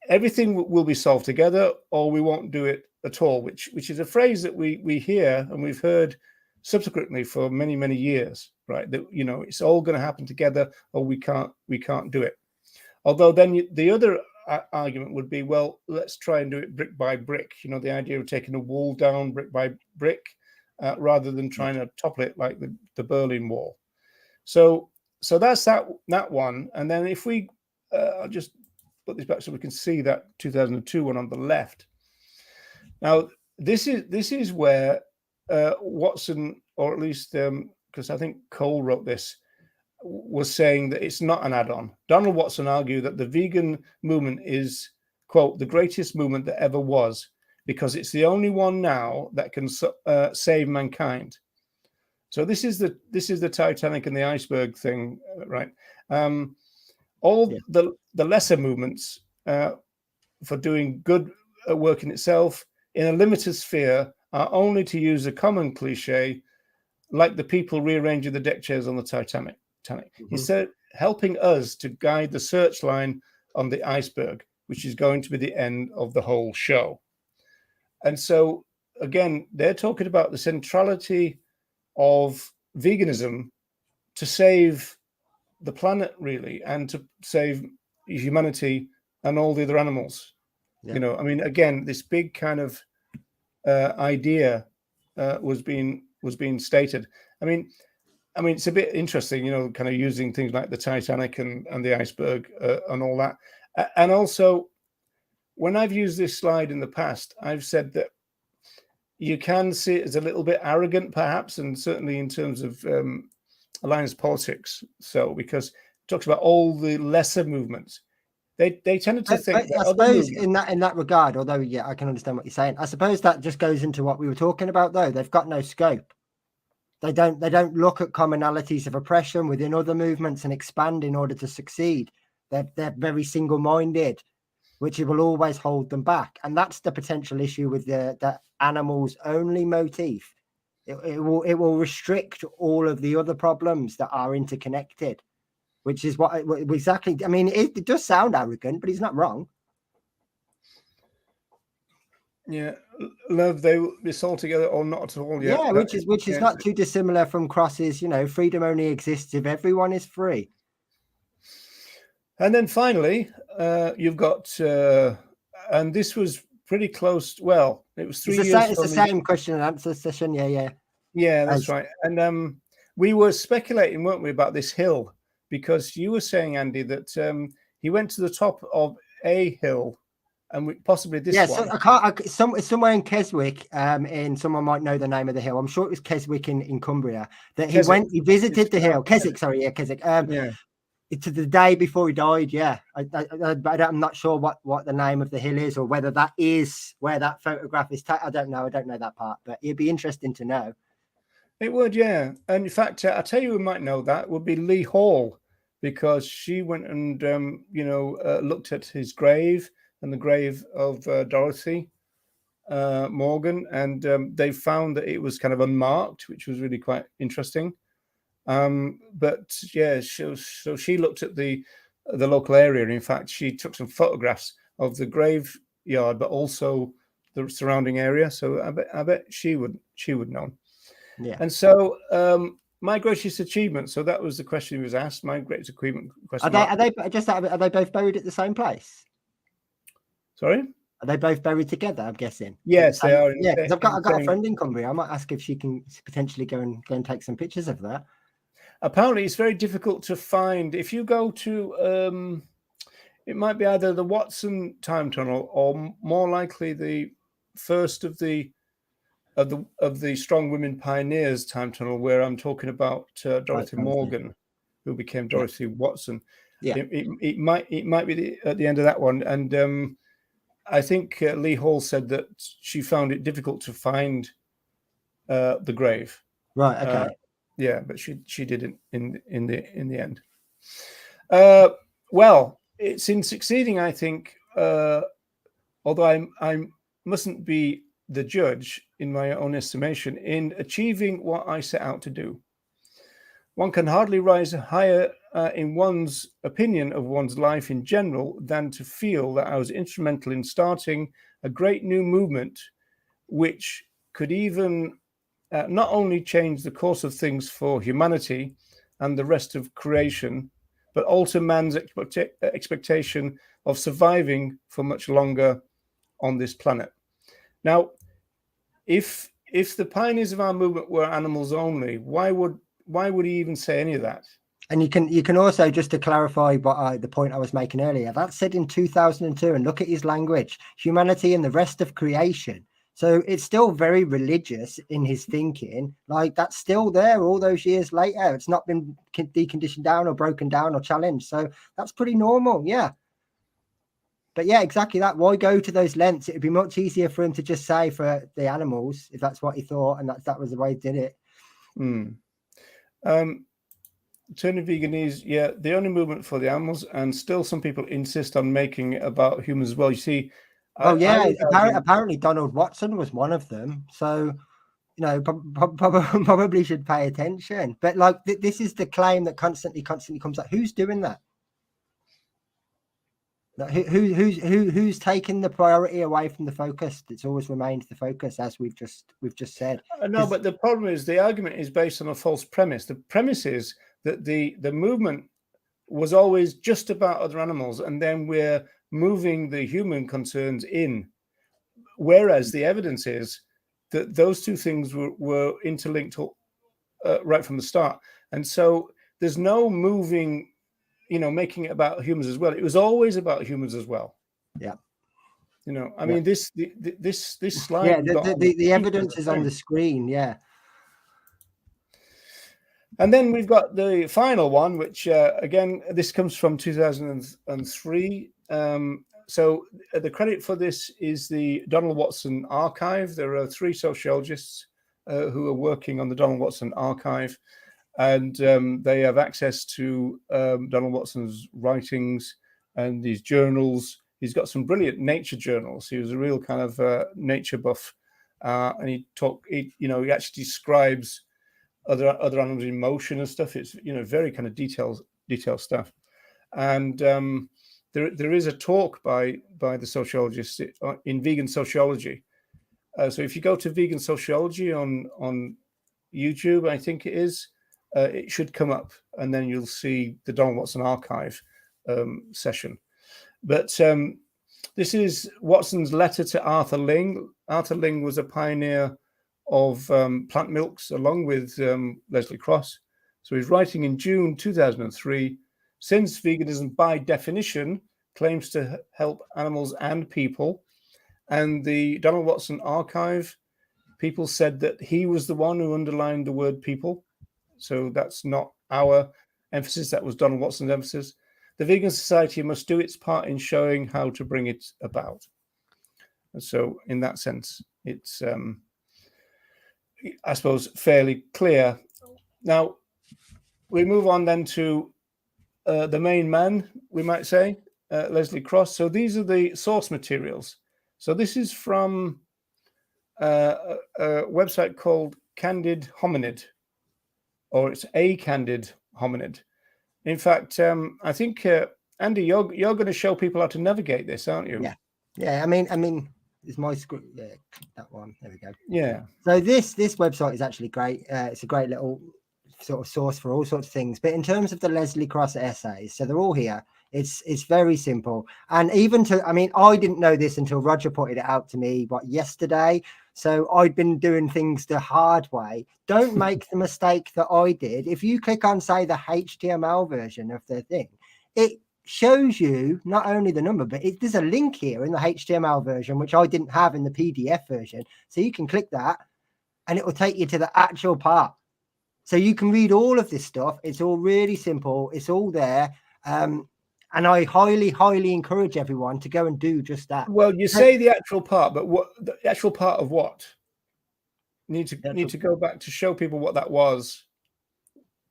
S1: everything will be solved together, or we won't do it at all. Which is a phrase that we hear and we've heard subsequently for many, many years, right? That it's all going to happen together, or we can't do it. Although then the other argument would be, well, let's try and do it brick by brick. The idea of taking a wall down brick by brick rather than trying to topple it like the Berlin Wall. So that's that one. And then if we, I'll just put this back so we can see that 2002 one on the left. Now this is where Watson, or at least because I think Cole wrote this, was saying that it's not an add-on. Donald Watson argued that the vegan movement is, quote, the greatest movement that ever was, because it's the only one now that can save mankind. So this is the Titanic and the iceberg thing, right? The lesser movements for doing good work in itself in a limited sphere are only, to use a common cliche, like the people rearranging the deck chairs on the Titanic. He said, helping us to guide the searchline on the iceberg, which is going to be the end of the whole show. And so, again, they're talking about the centrality of veganism to save the planet, really, and to save humanity and all the other animals. Yeah. I mean, again, this big kind of idea was being stated. I mean, it's a bit interesting, kind of using things like the Titanic and the iceberg and all that. And also, when I've used this slide in the past, I've said that you can see it as a little bit arrogant, perhaps, and certainly in terms of alliance politics. So, because it talks about all the lesser movements, they tended to think that
S2: I suppose in that regard, although I can understand what you're saying. I suppose that just goes into what we were talking about, though. They've got no scope. They don't look at commonalities of oppression within other movements and expand in order to succeed. They're very single-minded, which will always hold them back. And that's the potential issue with the animals only motif. It will restrict all of the other problems that are interconnected, which is what exactly. I mean, it does sound arrogant, but he's not wrong.
S1: Yeah, love, they will be sold together or not at all.
S2: Yeah, which is not too dissimilar from Cross's, freedom only exists if everyone is free.
S1: And then finally, you've got, and this was pretty close. Well, it was 3 years.
S2: It's the same question and answer session.
S1: Yeah, that's right. And we were speculating, weren't we, about this hill, because you were saying, Andy, that he went to the top of a hill. And possibly this one.
S2: So somewhere in Keswick, and someone might know the name of the hill. I'm sure it was Keswick in Cumbria. That he visited the hill. Keswick, sorry, Keswick. It's the day before he died. Yeah, I'm not sure what the name of the hill is, or whether that is where that photograph is. I don't know that part, but it'd be interesting to know.
S1: It would, yeah. And in fact, I tell you, who might know that would be Lee Hall, because she went and looked at his grave and the grave of Dorothy Morgan, and they found that it was kind of unmarked, which was really quite interesting. But yeah, so she looked at the the local area. In fact, she took some photographs of the graveyard, but also the surrounding area. So I bet she would know.
S2: Yeah.
S1: And so my greatest achievement. So that was the question he was asked. My greatest achievement question.
S2: Are they both buried at the same place?
S1: Sorry?
S2: Are they both buried together? I'm guessing.
S1: Yes, they are.
S2: Yeah, because I've got a friend in Cumbria. I might ask if she can potentially go and take some pictures of that.
S1: Apparently, it's very difficult to find. If you go to, it might be either the Watson time tunnel or more likely the first of the Strong Women Pioneers time tunnel, where I'm talking about Dorothy Morgan, who became Dorothy Watson.
S2: Yeah,
S1: it might be at the end of that one, and I think Lee Hall said that she found it difficult to find the grave.
S2: Right. Okay.
S1: Yeah, but she did it in the end. Well, it's in succeeding, I think. Although I mustn't be the judge, in my own estimation, in achieving what I set out to do. One can hardly rise higher in one's opinion of one's life in general than to feel that I was instrumental in starting a great new movement, which could even not only change the course of things for humanity and the rest of creation, but alter man's expectation of surviving for much longer on this planet. Now, if the pioneers of our movement were animals only, why would he even say any of that?
S2: And you can also, just to clarify the point I was making earlier, that's said in 2002, and look at his language: humanity and the rest of creation. So it's still very religious in his thinking. Like, that's still there all those years later. It's not been deconditioned down or broken down or challenged. So that's pretty normal. Yeah. But yeah, exactly that. Why go to those lengths? It would be much easier for him to just say for the animals, if that's what he thought, and that was the way he did it.
S1: Turning vegan is, yeah, the only movement for the animals, and still some people insist on making it about humans as well. You see,
S2: apparently Donald Watson was one of them. So, you know, probably should pay attention. But like, this is the claim that constantly comes up. Who's doing that? Who's taking the priority away from the focus? It's always remained the focus, as we've just said.
S1: No, but the problem is the argument is based on a false premise. The premise is that the movement was always just about other animals, and then we're moving the human concerns in, whereas the evidence is that those two things were interlinked right from the start. And so there's no moving, making it about humans as well. It was always about humans as well.
S2: Yeah.
S1: I mean, this slide.
S2: Yeah, the evidence is on the screen. Yeah.
S1: And then we've got the final one, which again, this comes from 2003. So the credit for this is the Donald Watson Archive. There are 3 sociologists who are working on the Donald Watson Archive, and they have access to Donald Watson's writings and these journals. He's got some brilliant nature journals. He was a real kind of nature buff, and he actually describes other animals in motion and stuff. It's very kind of detailed stuff. And there is a talk by the sociologists in vegan sociology. So if you go to vegan sociology on YouTube, I think it is, it should come up, and then you'll see the Donald Watson Archive session. But this is Watson's letter to Arthur Ling. Arthur Ling was a pioneer of plant milks, along with Leslie Cross. So he's writing in June 2003, since veganism by definition claims to help animals and people, and the Donald Watson Archive, people said that he was the one who underlined the word people. So that's not our emphasis, that was Donald Watson's emphasis. The Vegan Society must do its part in showing how to bring it about. And so in that sense, it's I suppose fairly clear. Now we move on then to the main man, we might say, Leslie Cross. So these are the source materials. So this is from a website called Candid Hominid, or it's A Candid Hominid. In fact, I think Andy, you're going to show people how to navigate this, aren't you?
S2: Yeah. I mean, it's my script. Yeah, that one. There we go.
S1: Yeah.
S2: So this website is actually great. It's a great little sort of source for all sorts of things. But in terms of the Leslie Cross essays, so they're all here. It's very simple. And even I didn't know this until Roger pointed it out to me yesterday. So I'd been doing things the hard way. Don't make the mistake that I did. If you click on, say, the HTML version of the thing, it shows you not only the number, but there's a link here in the HTML version, which I didn't have in the PDF version. So you can click that and it will take you to the actual part. So you can read all of this stuff. It's all really simple. It's all there. And I highly, highly encourage everyone to go and do just that.
S1: Well, you say the actual part, but what the actual part of what? Need to go back to show people what that was.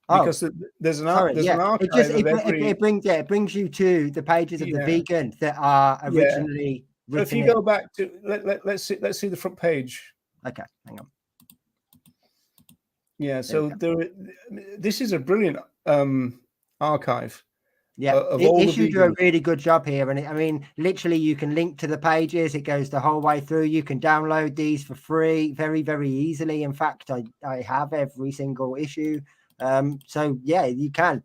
S1: Because there's an archive of every...
S2: It brings you to the pages of the vegan that are originally written.
S1: So if you go back to let's see the front page.
S2: Okay, hang on.
S1: Yeah, so this is a brilliant archive.
S2: Yeah, Issue do a really good job here, and I mean, literally, you can link to the pages. It goes the whole way through. You can download these for free, very, very easily. In fact, I have every single issue. So yeah, you can.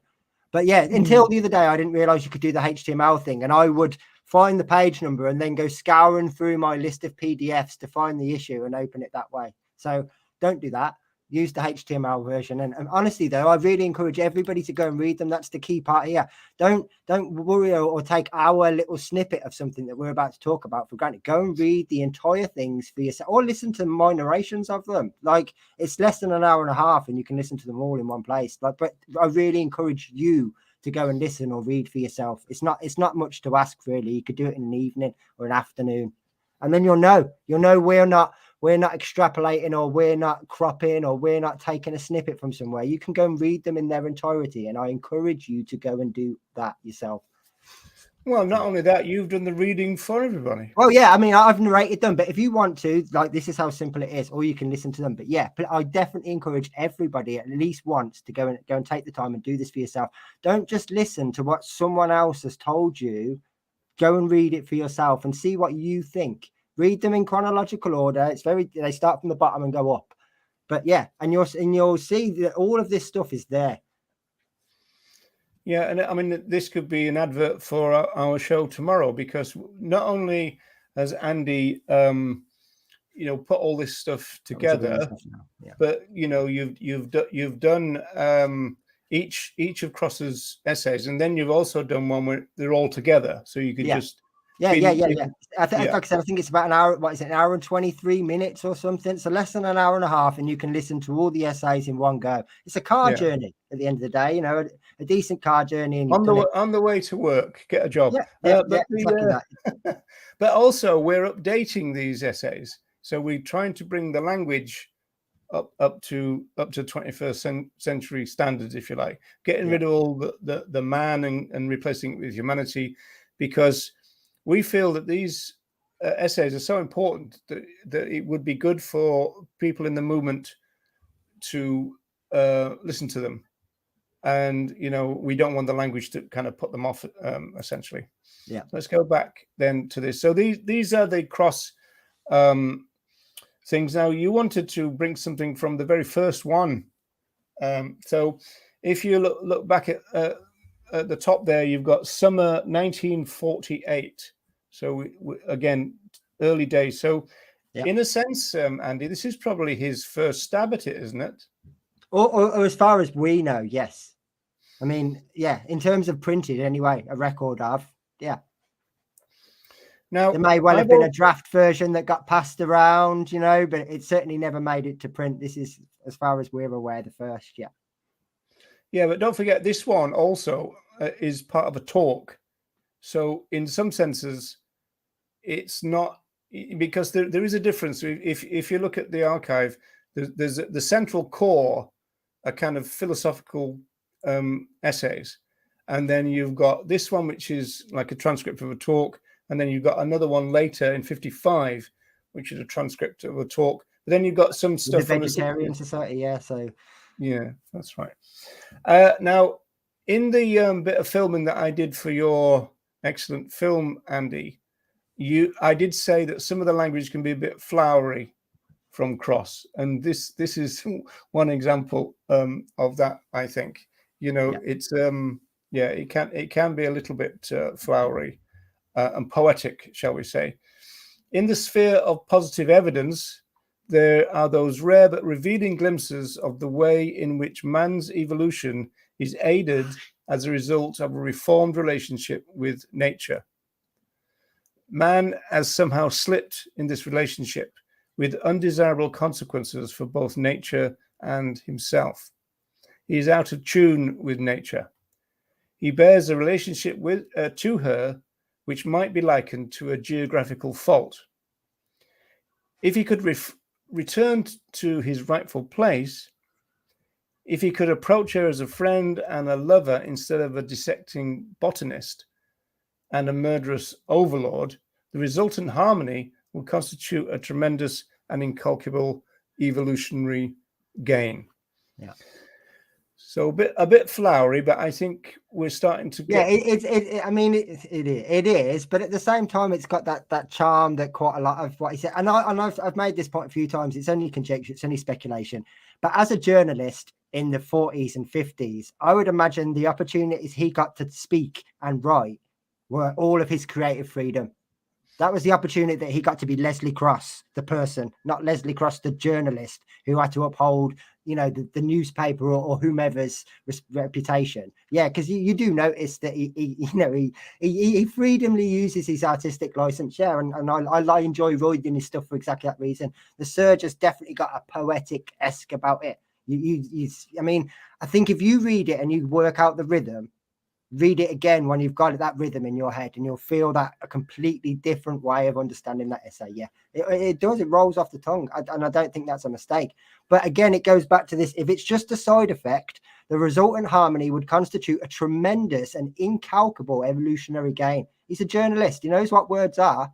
S2: But yeah, until the other day, I didn't realize you could do the HTML thing, and I would find the page number and then go scouring through my list of PDFs to find the issue and open it that way. So don't do that. Use the HTML version. And honestly, though, I really encourage everybody to go and read them. That's the key part here. Don't worry or take our little snippet of something that we're about to talk about for granted. Go and read the entire things for yourself, or listen to my narrations of them. Like, it's less than an hour and a half, and you can listen to them all in one place. But I really encourage you to go and listen or read for yourself. It's not much to ask, really. You could do it in an evening or an afternoon, and then you'll know we're not extrapolating, or we're not cropping, or we're not taking a snippet from somewhere. You can go and read them in their entirety, and I encourage you to go and do that yourself.
S1: Well, not only that, you've done the reading for everybody.
S2: Well, yeah, I mean, I've narrated them, but if you want to, like, this is how simple it is, or you can listen to them. But yeah, I definitely encourage everybody at least once to go and take the time and do this for yourself. Don't just listen to what someone else has told you. Go and read it for yourself and see what you think. Read them in chronological order. They start from the bottom and go up. But yeah, and you'll see that all of this stuff is there.
S1: Yeah, and I mean, this could be an advert for our show tomorrow, because not only has Andy, put all this stuff together, but you've done each of Cross's essays, and then you've also done one where they're all together, so you could just.
S2: Like I said, I think it's about an hour. What is it? An hour and 23 minutes or something. So less than an hour and a half, and you can listen to all the essays in one go. It's a car journey at the end of the day. A decent car journey. And
S1: on the way to work, get a job. But also, we're updating these essays, so we're trying to bring the language up to 21st century standards, if you like, getting rid of all the man and replacing it with humanity, because we feel that these essays are so important that it would be good for people in the movement to listen to them. And, we don't want the language to kind of put them off, essentially.
S2: Yeah.
S1: Let's go back then to this. So these are the cross things. Now, you wanted to bring something from the very first one. So if you look back at the top there, you've got summer 1948. So again, early days. So in a sense, Andy, this is probably his first stab at it, isn't it?
S2: Or as far as we know, yes. I mean, yeah, in terms of printed anyway, a record of, yeah. Now, there may well have been a draft version that got passed around, but it certainly never made it to print. This is, as far as we're aware, the first, yeah.
S1: Yeah, but don't forget, this one also is part of a talk. So in some senses, it's not, because there is a difference. If you look at the archive, there's the central core, a kind of philosophical essays. And then you've got this one, which is like a transcript of a talk. And then you've got another one later in 55, which is a transcript of a talk. But then you've got some stuff
S2: the Vegetarian Society, yeah. So
S1: yeah, that's right. Now, in the bit of filming that I did for your excellent film, Andy, I did say that some of the language can be a bit flowery from Cross, and this is one example of that. I think, it's it can be a little bit flowery and poetic, shall we say. In the sphere of positive evidence, there are those rare but revealing glimpses of the way in which man's evolution is aided as a result of a reformed relationship with nature. Man has somehow slipped in this relationship with undesirable consequences for both nature and himself. He is out of tune with nature. He bears a relationship to her which might be likened to a geographical fault. If he could return to his rightful place, if he could approach her as a friend and a lover instead of a dissecting botanist and a murderous overlord, the resultant harmony will constitute a tremendous and incalculable evolutionary gain.
S2: Yeah.
S1: So a bit flowery, but I think we're starting to get.
S2: Yeah, it is, but at the same time, it's got that charm that quite a lot of what he said. And I've made this point a few times. It's only conjecture, it's only speculation. But as a journalist in the 40s and 50s, I would imagine the opportunities he got to speak and write were all of his creative freedom. That was the opportunity that he got to be Leslie Cross, the person, not Leslie Cross, the journalist who had to uphold, the newspaper or whomever's reputation. Yeah, because you do notice that he freedomly uses his artistic license. Yeah, and I enjoy reading his stuff for exactly that reason. The Surge has definitely got a poetic-esque about it. I think if you read it and you work out the rhythm, read it again when you've got that rhythm in your head, and you'll feel that a completely different way of understanding that essay. Yeah, it does. It rolls off the tongue, and I don't think that's a mistake. But again, it goes back to this: if it's just a side effect, the resultant harmony would constitute a tremendous and incalculable evolutionary gain. He's a journalist. He knows what words are.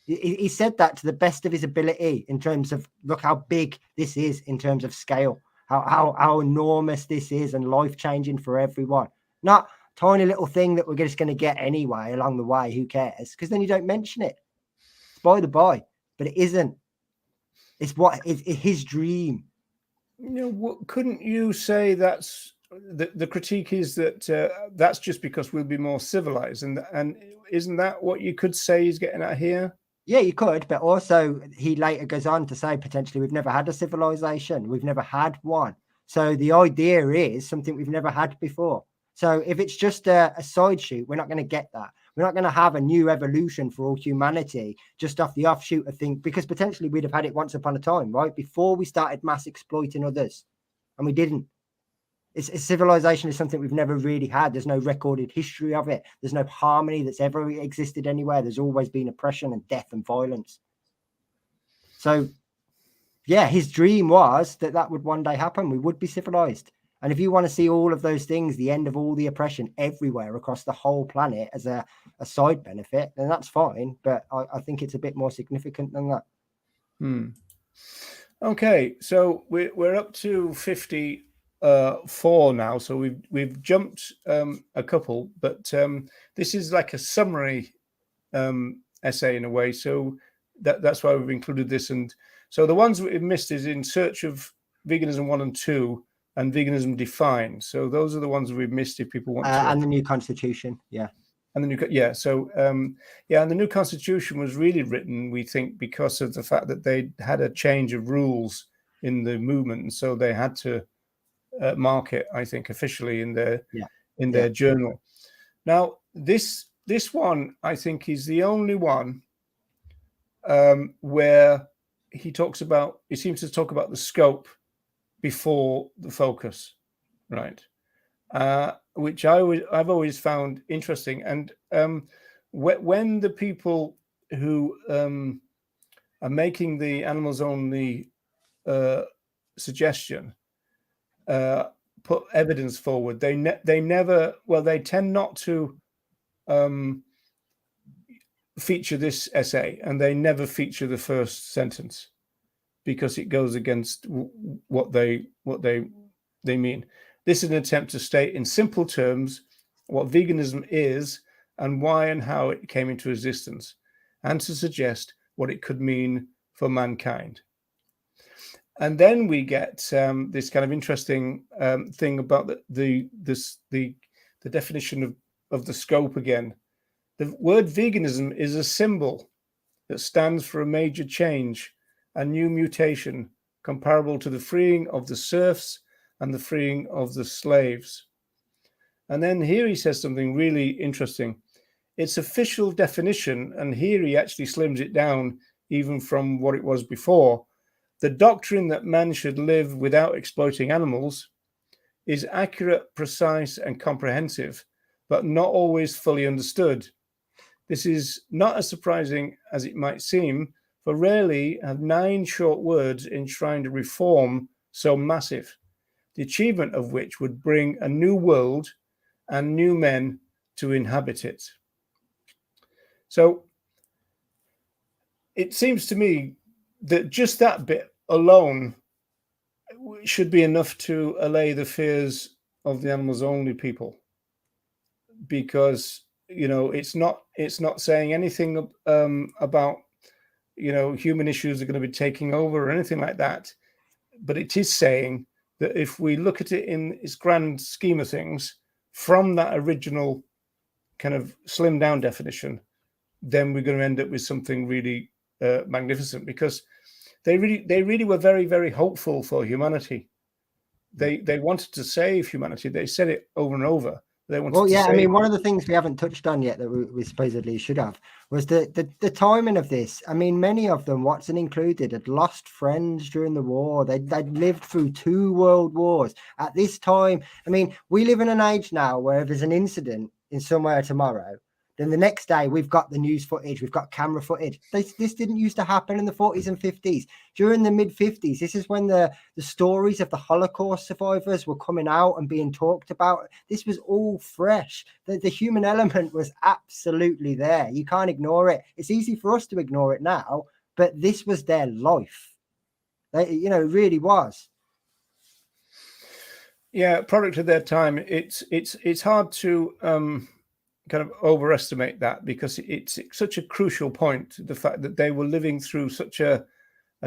S2: He said that to the best of his ability in terms of, look how big this is in terms of scale. How enormous this is and life-changing for everyone. Not tiny little thing that we're just going to get anyway along the way. Who cares? Because then you don't mention it. It's by the by, but it isn't. It's his dream.
S1: Couldn't you say that's the critique is that that's just because we'll be more civilized, and isn't that what you could say he's getting at here?
S2: Yeah, you could, but also he later goes on to say potentially we've never had a civilization. We've never had one. So the idea is something we've never had before. So if it's just a side shoot, we're not going to get that. We're not going to have a new evolution for all humanity just off the offshoot of things, because potentially we'd have had it once upon a time, right? Before we started mass exploiting others, and we didn't. Civilization is something we've never really had. There's no recorded history of it. There's no harmony that's ever existed anywhere. There's always been oppression and death and violence. So, yeah, his dream was that would one day happen. We would be civilized. And if you want to see all of those things, the end of all the oppression everywhere across the whole planet as a side benefit, then that's fine. But I think it's a bit more significant than that.
S1: Okay, so we're up to 54 now, so we've jumped a couple, but this is like a summary essay in a way, so that's why we've included this. And so the ones we've missed is In Search of Veganism 1 and 2 and Veganism Defined. So those are the ones we've missed if people want to.
S2: And the New Constitution, yeah.
S1: And the new, yeah. So, and the new constitution was really written, we think, because of the fact that they had a change of rules in the movement, and so they had to mark it, I think, officially in their journal. Now, this one, I think, is the only one where he seems to talk about the scope before the focus, right? Which I've always found interesting. And when the people who are making the animals only suggestion put evidence forward, they tend not to feature this essay, and they never feature the first sentence because it goes against what they mean. This is an attempt to state in simple terms what veganism is and why and how it came into existence, and to suggest what it could mean for mankind. And then we get this kind of interesting thing about the definition of the scope again. The word veganism is a symbol that stands for a major change, a new mutation, comparable to the freeing of the serfs and the freeing of the slaves. And then here he says something really interesting. Its official definition, and here he actually slims it down even from what it was before, the doctrine that man should live without exploiting animals, is accurate, precise, and comprehensive, but not always fully understood. This is not as surprising as it might seem, for rarely have 9 short words enshrined a reform so massive, the achievement of which would bring a new world and new men to inhabit it. So it seems to me that just that bit alone should be enough to allay the fears of the animals only people, because it's not saying anything about human issues are going to be taking over or anything like that, but it is saying that if we look at it in its grand scheme of things from that original kind of slimmed down definition, then we're going to end up with something really magnificent, because they really were very, very hopeful for humanity. They wanted to save humanity. They said it over and over. They wanted to
S2: I mean, one of the things we haven't touched on yet that we supposedly should have was the timing of this. I mean, many of them, Watson included, had lost friends during the war. They'd lived through 2 world wars. At this time, I mean, we live in an age now where if there's an incident in somewhere tomorrow, then the next day we've got the news footage, we've got camera footage. This didn't used to happen in the 40s and 50s. During the mid-50s, this is when the stories of the Holocaust survivors were coming out and being talked about. This was all fresh. The human element was absolutely there. You can't ignore it. It's easy for us to ignore it now, but this was their life. It really was.
S1: Yeah, product of their time. It's hard to kind of overestimate that, because it's such a crucial point, the fact that they were living through such a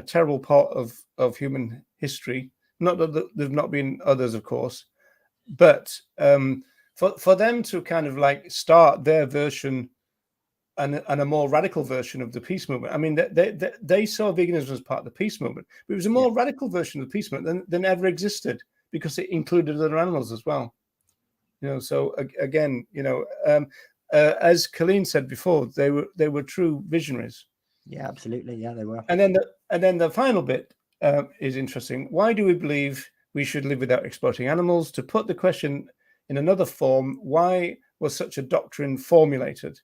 S1: terrible part of human history. Not that there've not been others, of course, but for them to kind of like start their version and a more radical version of the peace movement. I mean, they saw veganism as part of the peace movement, but it was a more radical version of the peace movement than ever existed, because it included other animals as well. So again, as Colleen said before, they were true visionaries.
S2: Yeah, absolutely. Yeah, they were.
S1: And then the final bit is interesting. Why do we believe we should live without exploiting animals? To put the question in another form, why was such a doctrine formulated?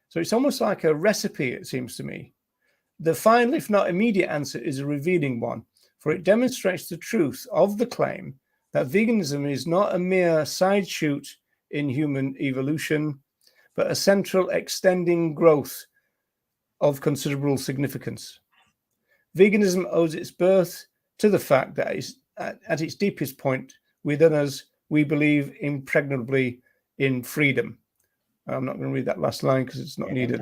S1: So it's almost like a recipe, it seems to me. The final, if not immediate answer, is a revealing one, for it demonstrates the truth of the claim that veganism is not a mere side shoot in human evolution, but a central extending growth of considerable significance. Veganism owes its birth to the fact that at its deepest point within us, we believe impregnably in freedom. I'm not going to read that last line because it's not needed.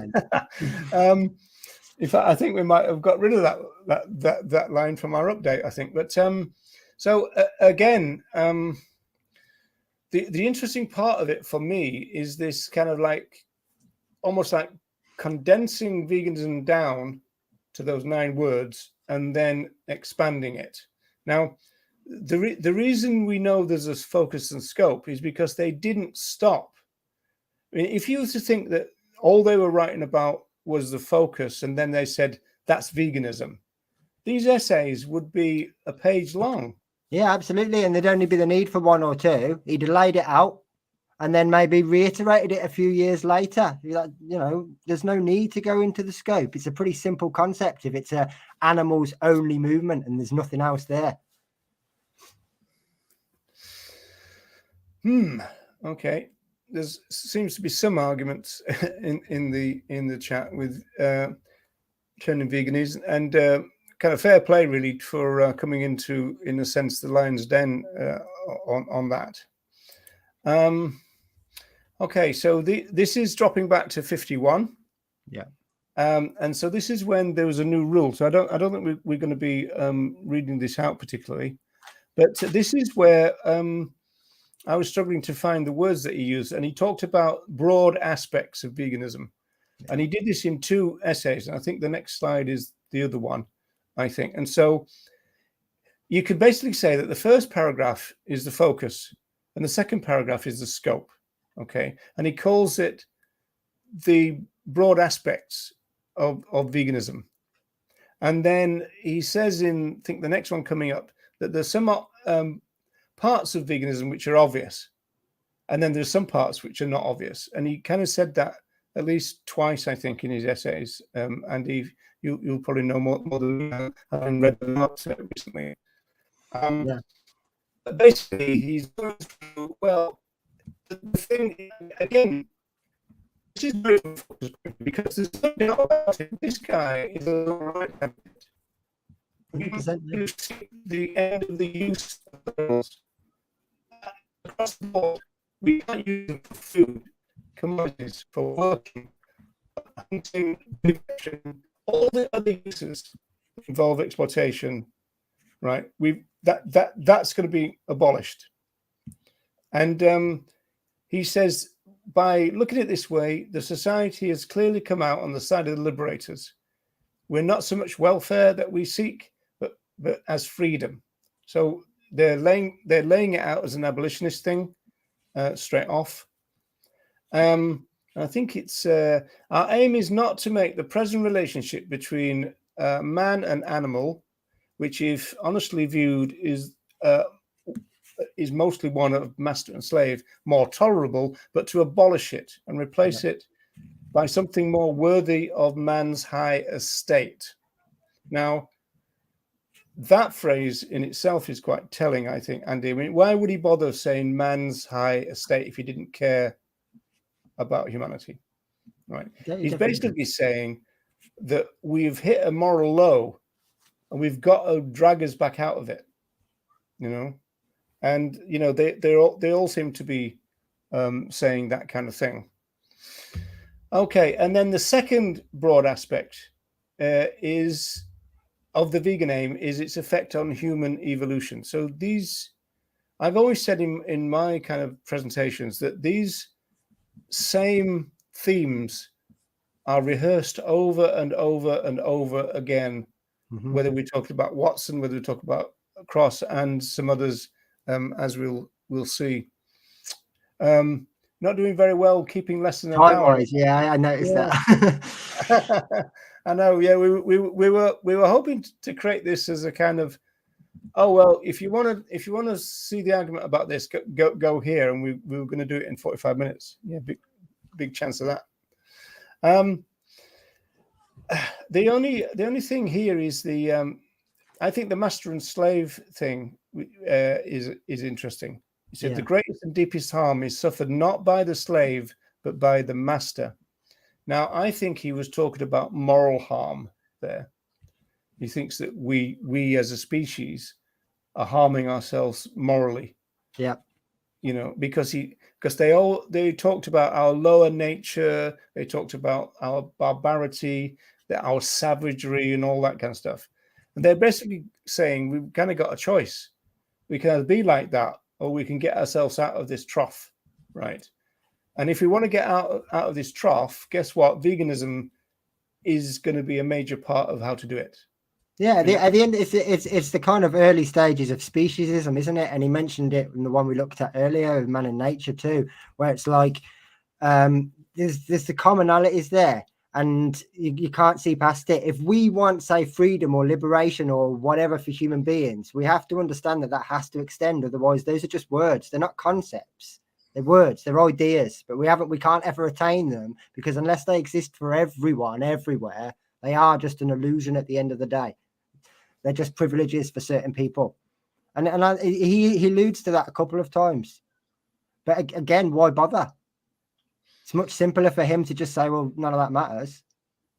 S1: In fact, I think we might have got rid of that line from our update, I think. But so again, the interesting part of it for me is this kind of like almost like condensing veganism down to those 9 words and then expanding it. Now, the reason we know there's this focus and scope is because they didn't stop. I mean, if you were to think that all they were writing about was the focus and then they said that's veganism, these essays would be a page long.
S2: Yeah, absolutely. And there'd only be the need for 1 or 2. He'd laid it out and then maybe reiterated it a few years later. There's no need to go into the scope. It's a pretty simple concept if it's a animals only movement and there's nothing else there.
S1: Okay. There seems to be some arguments in the chat with turning veganism, and kind of fair play, really, for coming into, in a sense, the lion's den on that. Okay, so this is dropping back to 51.
S2: Yeah.
S1: And so this is when there was a new rule. So I don't think we're going to be reading this out particularly, but this is where I was struggling to find the words that he used, and he talked about broad aspects of veganism, and he did this in 2 essays. And I think the next slide is the other one, I think. And so you could basically say that the first paragraph is the focus, and the second paragraph is the scope. Okay, and he calls it the broad aspects of veganism. And then he says in, I think the next one coming up, that there's some parts of veganism which are obvious, and then there's some parts which are not obvious. And he kind of said that at least twice, I think, in his essays. And you'll probably know more than me, having read them up recently.
S2: Yeah.
S1: But basically, he's going through, well, the thing, again, this is very focused because there's no doubt about it. This guy is a right candidate. You see the end of the use of the minerals across the board. We can't use them for food, commodities, for working, hunting, fishing, all the other uses involve exploitation, right? That's going to be abolished. And he says, by looking at it this way, the society has clearly come out on the side of the liberators. We're not so much welfare that we seek, but as freedom. So they're laying it out as an abolitionist thing straight off. I think it's our aim is not to make the present relationship between man and animal, which, if honestly viewed, is mostly one of master and slave, more tolerable, but to abolish it and replace it by something more worthy of man's high estate. Now, that phrase in itself is quite telling, I think, Andy. I mean, why would he bother saying man's high estate if he didn't care about humanity? Right? He's basically saying that we've hit a moral low and we've got to drag us back out of it, you know? And, you know, they all seem to be saying that kind of thing. Okay, and then the second broad aspect is of the vegan aim is its effect on human evolution. So these, I've always said in my kind of presentations that these same themes are rehearsed over and over and over again, whether we talk about Watson, whether we talk about Cross and some others, as we'll see. Not doing very well keeping less than an hour.
S2: Yeah, I noticed that.
S1: I know. Yeah, we were hoping to create this as a kind of, oh well, if you want to see the argument about this, go here, and we were going to do it in 45 minutes. Yeah, big chance of that. The only thing here is the I think the master and slave thing is interesting. He said the greatest and deepest harm is suffered not by the slave but by the master. Now, I think he was talking about moral harm there. He thinks that we as a species are harming ourselves morally.
S2: Yeah.
S1: You know, because they talked about our lower nature, they talked about our barbarity, our savagery and all that kind of stuff. And they're basically saying we've kind of got a choice. We can either be like that or we can get ourselves out of this trough, right? And if we want to get out of this trough, guess what? Veganism is going to be a major part of how to do it.
S2: Yeah, at the end, it's the kind of early stages of speciesism, isn't it? And he mentioned it in the one we looked at earlier, Man and Nature too, where it's like there's the commonalities there, and you can't see past it. If we want, say, freedom or liberation or whatever for human beings, we have to understand that has to extend. Otherwise, those are just words; they're not concepts. They're words, they're ideas, but we can't ever attain them, because unless they exist for everyone, everywhere, they are just an illusion at the end of the day. They're just privileges for certain people. And he alludes to that a couple of times. But again, why bother? It's much simpler for him to just say, well, none of that matters.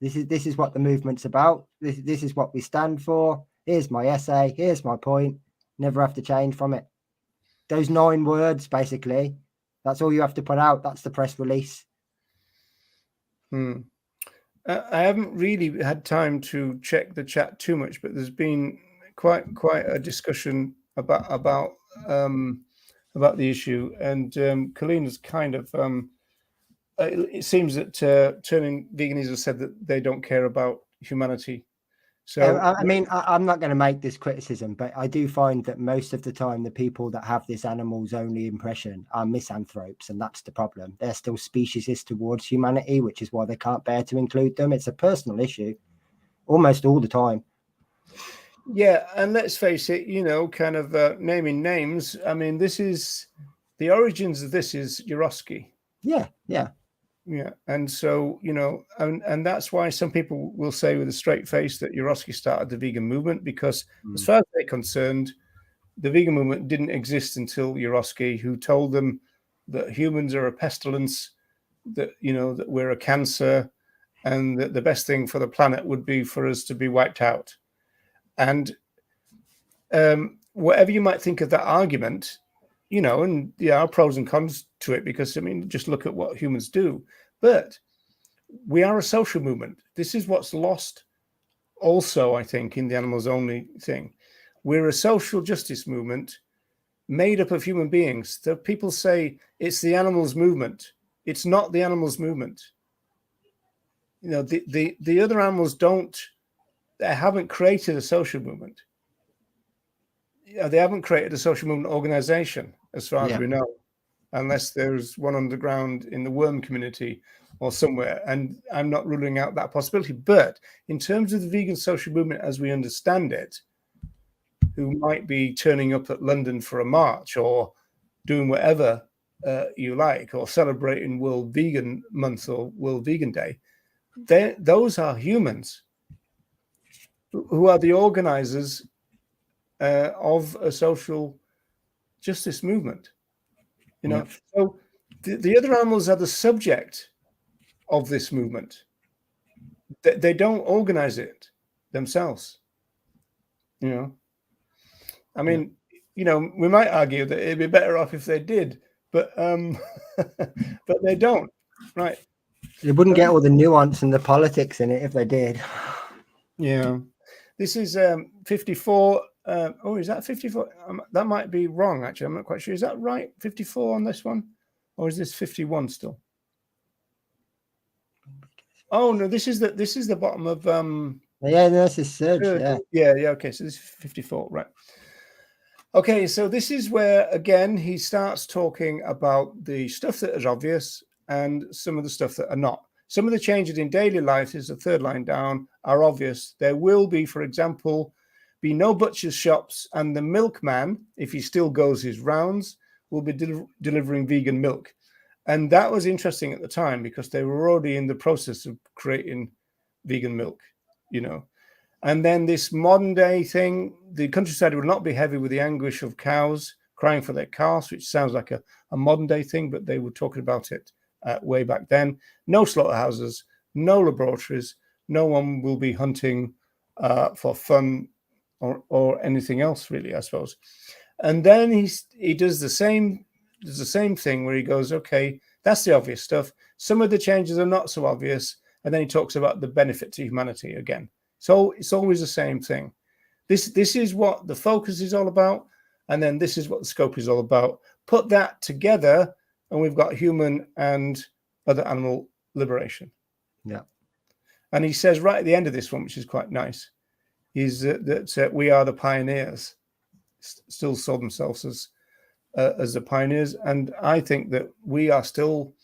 S2: This is what the movement's about. This is what we stand for. Here's my essay. Here's my point. Never have to change from it. Those 9 words, basically, that's all you have to put out. That's the press release.
S1: I haven't really had time to check the chat too much, but there's been quite a discussion about the issue, and Colleen has kind of it seems that Turning Veganism said that they don't care about humanity. So
S2: I mean, I'm not going to make this criticism, but I do find that most of the time the people that have this animals only impression are misanthropes, and that's the problem. They're still speciesist towards humanity, which is why they can't bear to include them. It's a personal issue almost all the time.
S1: Yeah, and let's face it, kind of naming names. I mean, this is the origins of this is Yaroski. Yeah, and so and that's why some people will say with a straight face that Yaroski started the vegan movement, because as far as they're concerned, the vegan movement didn't exist until Yaroski, who told them that humans are a pestilence, that that we're a cancer, and that the best thing for the planet would be for us to be wiped out. And whatever you might think of that argument, and there are pros and cons to it, because I mean, just look at what humans do. But we are a social movement. This is what's lost also, I think, in the animals only thing. We're a social justice movement made up of human beings. So people say it's the animals movement. It's not the animals movement. The other animals they haven't created a social movement. They haven't created a social movement organization, as far as we know, unless there's one underground in the worm community or somewhere. And I'm not ruling out that possibility. But in terms of the vegan social movement as we understand it, who might be turning up at London for a march or doing whatever you like, or celebrating World Vegan Month or World Vegan Day, those are humans who are the organizers of a social justice movement. So the other animals are the subject of this movement. They don't organize it themselves. I mean, we might argue that it'd be better off if they did, but but they don't, right?
S2: They wouldn't get all the nuance and the politics in it if they did.
S1: Yeah, this is 54. Oh, is that 54? That might be wrong, actually. I'm not quite sure. Is that right? 54 on this one? Or is this 51 still? Oh, no, this is the bottom of...
S2: Yeah, no, this is Surge,
S1: yeah. Okay, so this is 54, right. Okay, so this is where, again, he starts talking about the stuff that is obvious and some of the stuff that are not. Some of the changes in daily life, is the third line down, are obvious. There will be, for example, be no butcher's shops, and the milkman, if he still goes his rounds, will be delivering vegan milk. And that was interesting at the time, because they were already in the process of creating vegan milk, And then this modern day thing, the countryside will not be heavy with the anguish of cows crying for their calves, which sounds like a modern day thing, but they were talking about it way back then. No slaughterhouses, no laboratories, no one will be hunting for fun or anything else, really, I suppose. And then he does the same thing where he goes, okay, that's the obvious stuff. Some of the changes are not so obvious. And then he talks about the benefit to humanity again. So it's always the same thing. This is what the focus is all about. And then this is what the scope is all about. Put that together, and we've got human and other animal liberation.
S2: Yeah.
S1: And he says right at the end of this one, which is quite nice, is that we are the pioneers. Still saw themselves as the pioneers. And I think that we're still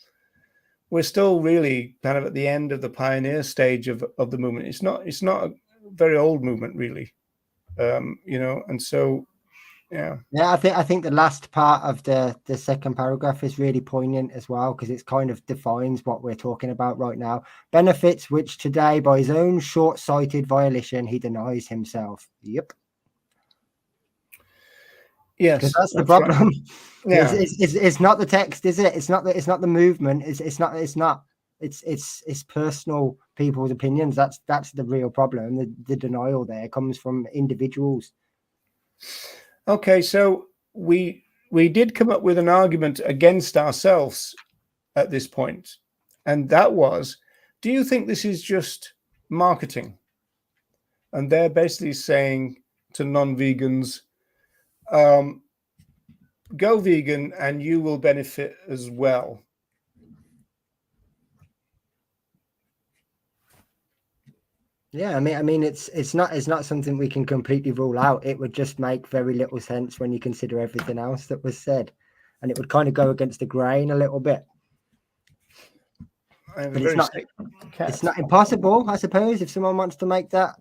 S1: really kind of at the end of the pioneer stage of the movement. It's not a very old movement, really, and so yeah.
S2: I think the last part of the second paragraph is really poignant as well, because it kind of defines what we're talking about right now. Benefits which today, by his own short-sighted violation, he denies himself. Yep.
S1: Yes,
S2: because that's the problem. Right.
S1: Yeah,
S2: it's not the text, is it? It's not the movement. It's It's personal people's opinions. That's the real problem. The denial there comes from individuals.
S1: Okay, so we did come up with an argument against ourselves at this point, and that was, do you think this is just marketing? And they're basically saying to non-vegans, go vegan and you will benefit as well.
S2: Yeah, I mean, it's not something we can completely rule out. It would just make very little sense when you consider everything else that was said, and it would kind of go against the grain a little bit. But it's not impossible, I suppose, if someone wants to make that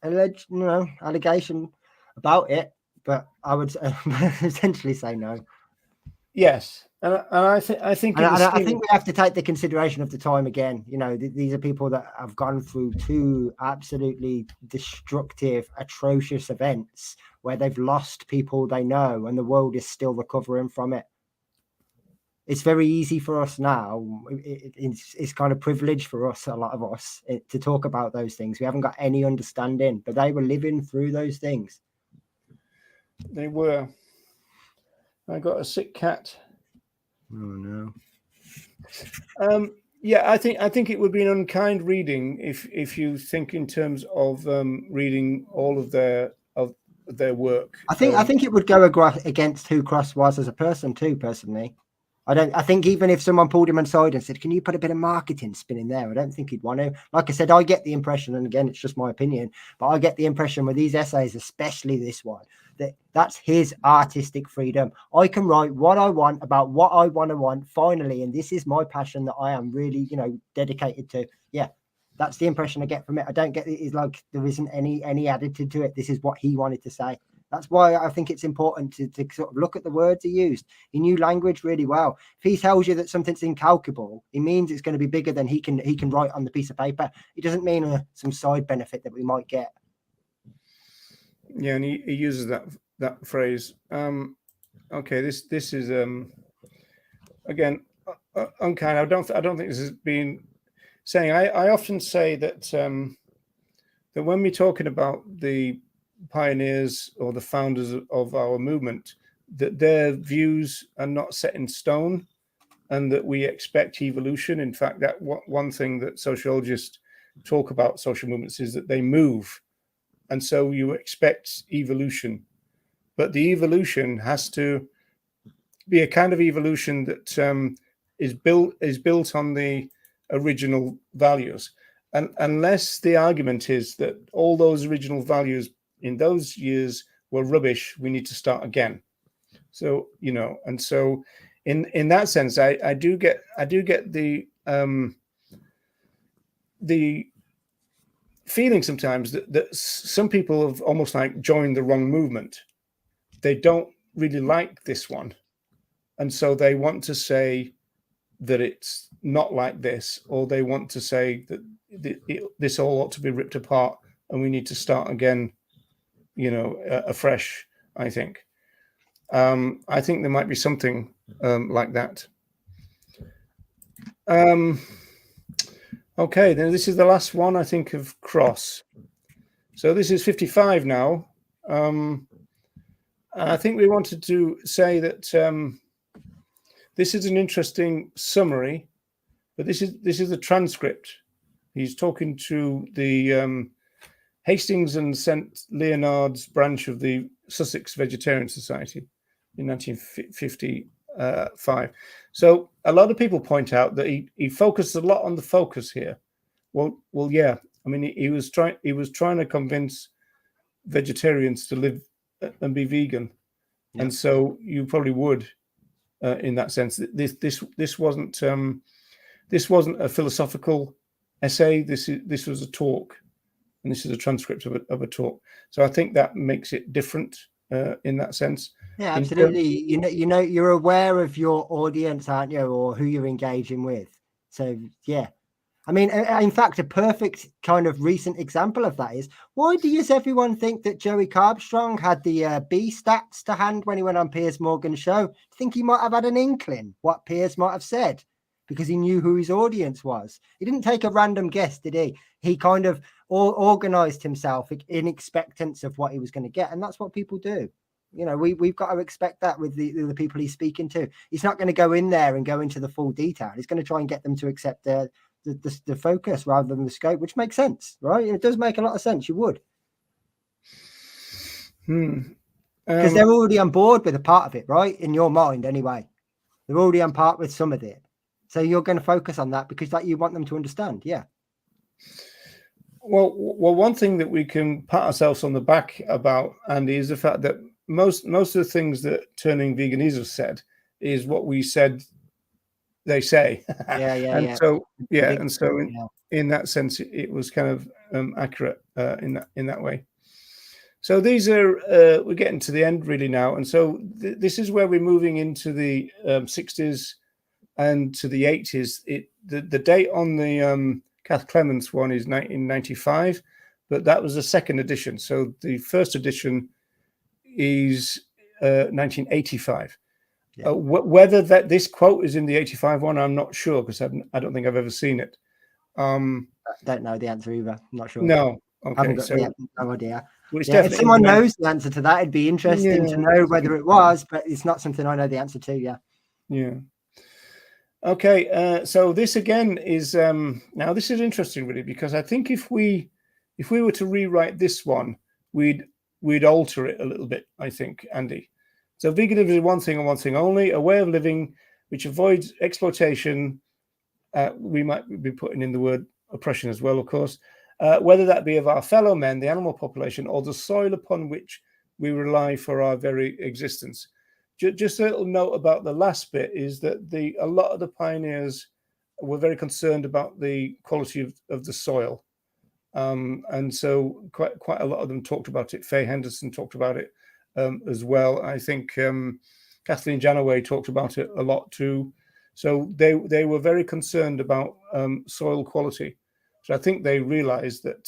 S2: allegation about it. But I would essentially say no.
S1: Yes, and I think we
S2: have to take the consideration of the time again. You know, these are people that have gone through two absolutely destructive, atrocious events where they've lost people they know, and the world is still recovering from it. It's very easy for us now. It's kind of privilege for us, a lot of us, to talk about those things. We haven't got any understanding, but they were living through those things.
S1: They were. I got a sick cat.
S2: Oh no.
S1: Yeah, I think it would be an unkind reading if you think in terms of reading all of their work.
S2: I think it would go against who Cross was as a person too. Personally, I think even if someone pulled him aside and said, "Can you put a bit of marketing spin in there?" I don't think he'd want to. Like I said, I get the impression, and again, it's just my opinion, but I get the impression with these essays, especially this one, that's his artistic freedom. I can write what I want about what I want finally, and this is my passion that I am really, dedicated to. Yeah, that's the impression I get from it. I don't get it. It's like there isn't any added to it. This is what he wanted to say. That's why I think it's important to sort of look at the words he used. He knew language really well. If he tells you that something's incalculable, it means it's going to be bigger than he can write on the piece of paper. It doesn't mean some side benefit that we might get.
S1: Yeah, and he uses that phrase. Okay, this is again unkind. I don't think this has been saying. I often say that that when we're talking about the pioneers or the founders of our movement, that their views are not set in stone, and that we expect evolution. In fact, that one thing that sociologists talk about social movements is that they move, and so you expect evolution, but the evolution has to be a kind of evolution that is built on the original values, and unless the argument is that all those original values in those years were rubbish, we need to start again. So, and so in that sense, I do get the feeling sometimes that some people have almost like joined the wrong movement. They don't really like this one, and so they want to say that it's not like this, or they want to say that this all ought to be ripped apart and we need to start again, afresh. I think there might be something like that. Okay, then this is the last one, I think, of Cross. So this is 55 now. I think we wanted to say that this is an interesting summary, but this is a transcript. He's talking to the Hastings and St. Leonard's branch of the Sussex Vegetarian Society in 1955. So a lot of people point out that he focused a lot on the focus here. Well, yeah. I mean, he was trying to convince vegetarians to live and be vegan, yeah. And so you probably would, in that sense. This wasn't a philosophical essay. This was a talk, and this is a transcript of a talk. So I think that makes it different in that sense.
S2: Yeah, absolutely. You're aware of your audience, aren't you, or who you're engaging with. So yeah, I mean, in fact, a perfect kind of recent example of that is, why does everyone think that Joey Carbstrong had the B stats to hand when he went on Piers Morgan's show? Do you think he might have had an inkling what Piers might have said? because he knew who his audience was. He didn't take a random guess, did he? He kind of organized himself in expectance of what he was going to get. And that's what people do. You know, we've got to expect that with the people he's speaking to. He's not going to go in there and go into the full detail. He's going to try and get them to accept the focus rather than the scope, which makes sense, right? It does make a lot of sense. You would. Because they're already on board with a part of it, right? In your mind, anyway. They're already on part with some of it. So you're going to focus on that because that you want them to understand. Yeah.
S1: Well, one thing that we can pat ourselves on the back about, Andy, is the fact that most of the things that Turning Veganism said is what we said they say.
S2: Yeah.
S1: So in that sense, it was kind of accurate in that way. So these are we're getting to the end really now, and so this is where we're moving into the 60s and to the 80s. The date on the Kath Clements one is 1995, but that was the second edition. So the first edition is 1985. Yeah. Whether this quote is in the 85 one, I'm not sure, because I don't think I've ever seen it.
S2: I don't know the answer either. I'm not sure.
S1: No. Okay.
S2: No idea.
S1: Well,
S2: if someone knows the answer to that, it'd be interesting to know whether it was, but it's not something I know the answer to. Yeah.
S1: Okay. So this again is now this is interesting, really, because I think if we were to rewrite this one, we'd alter it a little bit, I think, Andy. So veganism is one thing and one thing only, a way of living which avoids exploitation. We might be putting in the word oppression as well, of course, whether that be of our fellow men, the animal population, or the soil upon which we rely for our very existence. Just a little note about the last bit is that a lot of the pioneers were very concerned about the quality of the soil. And so quite a lot of them talked about it. Faye Henderson talked about it as well. I think Kathleen Janaway talked about it a lot too. So they were very concerned about soil quality. So I think they realized that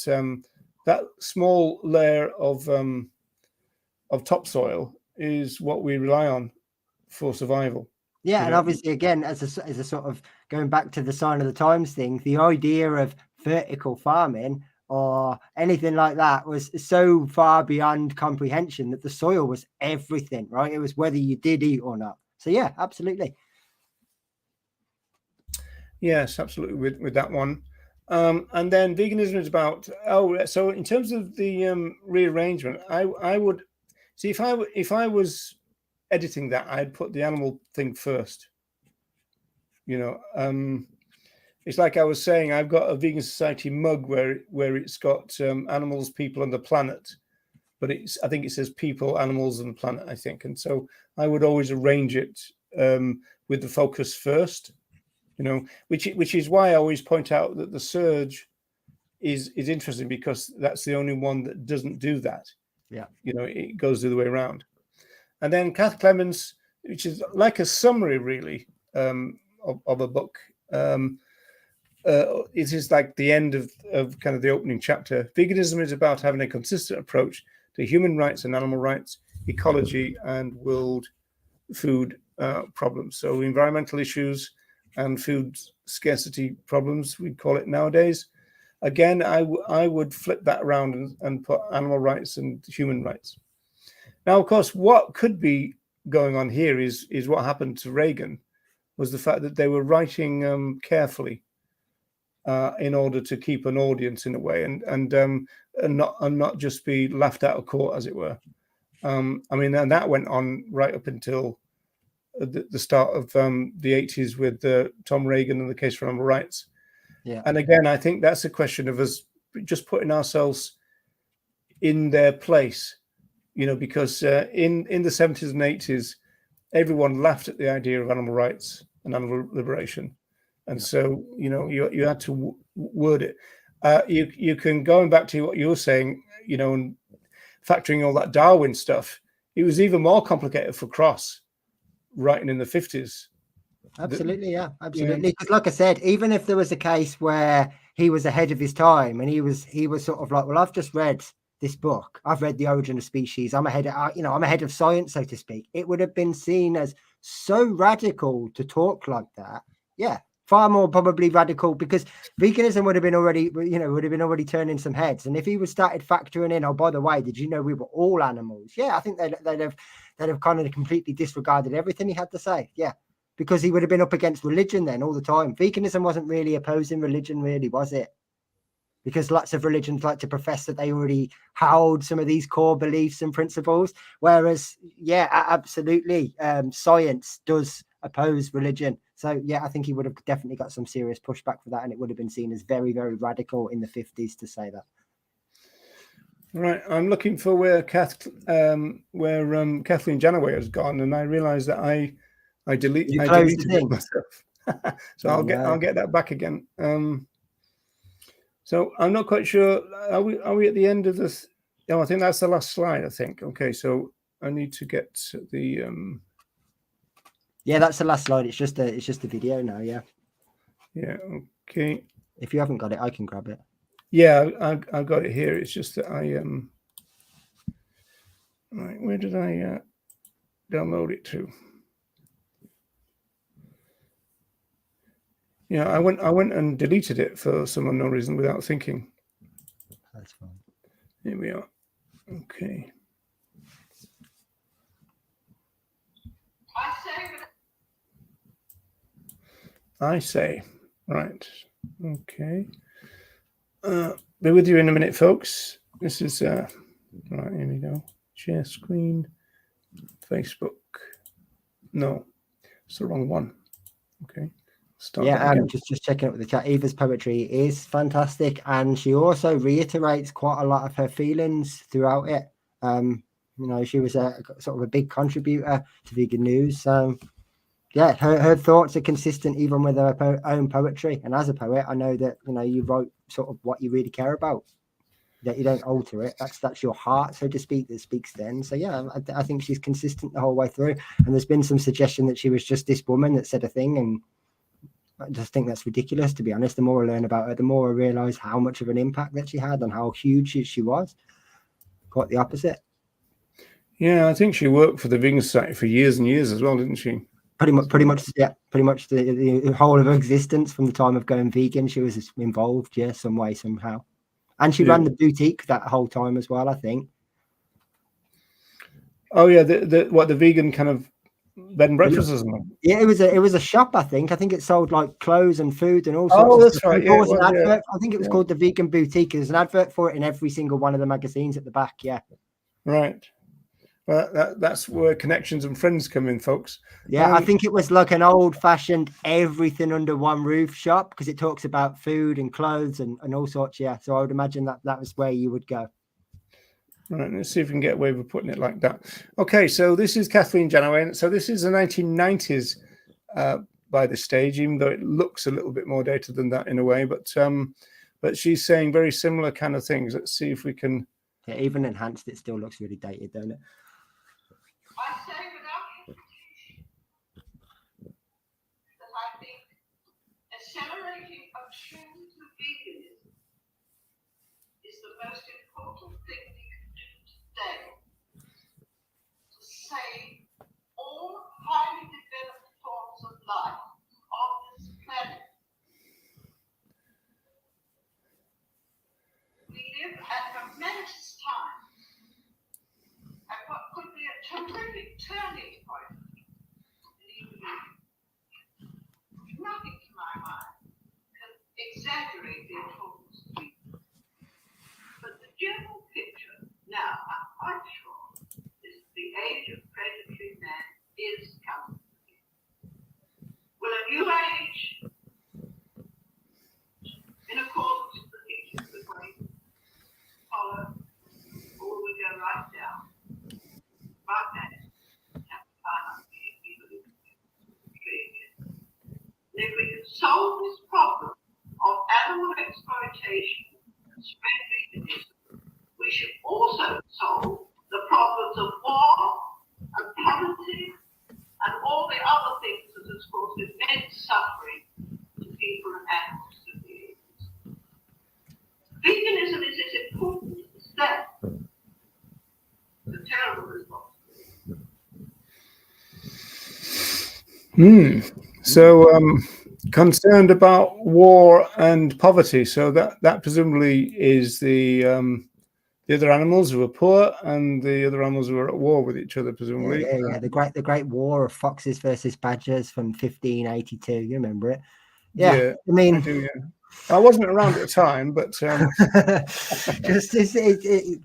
S1: that small layer of topsoil is what we rely on for survival.
S2: Yeah, and obviously, again, as a sort of going back to the sign of the times thing, the idea of vertical farming or anything like that was so far beyond comprehension that the soil was everything, right? It was whether you did eat or not. So yeah, absolutely.
S1: Yes, absolutely with that one. And then veganism is about, so in terms of the rearrangement, I would see if I was editing that, I'd put the animal thing first. It's like I was saying, I've got a Vegan Society mug where it's got animals, people, and the planet, but I think it says people, animals, and planet, I think, and so I would always arrange it with the focus first. Which is why I always point out that the surge is interesting, because that's the only one that doesn't do that.
S2: Yeah.
S1: It goes the other way around. And then Kath Clements, which is like a summary, really, of a book. It is like the end of kind of the opening chapter. Veganism is about having a consistent approach to human rights and animal rights, ecology, and world food problems. So environmental issues and food scarcity problems, we'd call it nowadays. Again, I would flip that around and put animal rights and human rights. Now, of course, what could be going on here is what happened to Reagan, was the fact that they were writing carefully in order to keep an audience in a way, and not just be laughed out of court, as it were. And that went on right up until the start of the 80s with Tom Reagan and the case for animal rights.
S2: Yeah.
S1: And again, I think that's a question of us just putting ourselves in their place, because in the 70s and 80s, everyone laughed at the idea of animal rights and animal liberation. And so, you had to word it. You can, going back to what you were saying, and factoring all that Darwin stuff, it was even more complicated for Cross writing in the 50s.
S2: Absolutely. Because like I said, even if there was a case where he was ahead of his time and he was sort of like, well, I've just read this book, I've read The Origin of Species, I'm ahead of science, so to speak, it would have been seen as so radical to talk like that. Yeah, far more probably radical, because veganism would have been already turning some heads. And if he was started factoring in, oh, by the way, did you know we were all animals? Yeah, I think they'd have kind of completely disregarded everything he had to say. Yeah, because he would have been up against religion then all the time. Veganism wasn't really opposing religion, really, was it? Because lots of religions like to profess that they already held some of these core beliefs and principles. Whereas, yeah, absolutely, science does oppose religion. So, yeah, I think he would have definitely got some serious pushback for that, and it would have been seen as very, very radical in the 50s to say that.
S1: Right, I'm looking for where Kathleen Janaway has gone, and I realised that I deleted it myself. So I'll get that back again. So I'm not quite sure. Are we at the end of this? Oh, I think that's the last slide, I think. Okay, so I need to get the
S2: Yeah, that's the last slide. It's just a video now, yeah.
S1: Yeah, okay.
S2: If you haven't got it, I can grab it.
S1: Yeah, I've got it here. It's just that I right, where did I download it to? Yeah, I went and deleted it for some unknown reason without thinking.
S2: That's fine.
S1: Here we are. Okay. I say. Right. Okay. Be with you in a minute, folks. This is right, here we go. Share screen. Facebook. No, it's the wrong one. Okay.
S2: I'm just checking out with the chat. Eva's poetry is fantastic, and she also reiterates quite a lot of her feelings throughout it. She was a sort of a big contributor to Vegan News. Yeah, her thoughts are consistent even with her own poetry. And as a poet, I know that you wrote sort of what you really care about. That you don't alter it. That's your heart, so to speak, that speaks then. So yeah, I think she's consistent the whole way through. And there's been some suggestion that she was just this woman that said a thing, and I just think that's ridiculous, to be honest. The more I learn about her, the more I realize how much of an impact that she had and how huge she was. Quite the opposite.
S1: Yeah, I think she worked for the Vegan Society for years and years as well, didn't she?
S2: Pretty much the whole of her existence from the time of going vegan, she was involved, yeah, some way, somehow. And she ran the boutique that whole time as well, I think.
S1: Oh yeah, the vegan kind of bed and breakfast, isn't it?
S2: Yeah, it was a shop, I think. I think it sold like clothes and food and all sorts
S1: of
S2: stuff.
S1: That's right.
S2: Yeah, an advert. I think it was called the Vegan Boutique. There's an advert for it in every single one of the magazines at the back. Yeah.
S1: Right. Well, that's where connections and friends come in, folks.
S2: Yeah, I think it was like an old-fashioned everything under one roof shop, because it talks about food and clothes and all sorts. Yeah, so I would imagine that was where you would go.
S1: Right, let's see if we can get away with putting it like that. Okay, so this is Kathleen Janaway. So this is the 1990s by this stage, even though it looks a little bit more dated than that in a way. But she's saying very similar kind of things. Let's see if we can.
S2: Yeah, even enhanced, it still looks really dated, don't it?
S3: I say without hesitation that I think accelerating a trend to veganism is the most important thing we can do today to save all highly developed forms of life on this planet. We live at a momentous time, at what could be a terrific turning point in evolution. Nothing to my mind can exaggerate the importance of people. But the general picture now, I'm quite sure, is that the age of predatory man is coming. Will a new age, in accordance with the teachings of the great, follow, or will we go right down? Right next, and if we can solve this problem of animal exploitation and spread veganism, we should also solve the problems of war and poverty and all the other things that has caused immense suffering to people and animals through the ages. Veganism is as important as death. It's a terrible responsibility.
S1: So concerned about war and poverty. So that presumably is the other animals who are poor and the other animals who are at war with each other, presumably.
S2: Yeah. The Great War of Foxes versus Badgers from 1582. You remember it? Yeah. I mean,
S1: I do. Yeah, I wasn't around at the time, but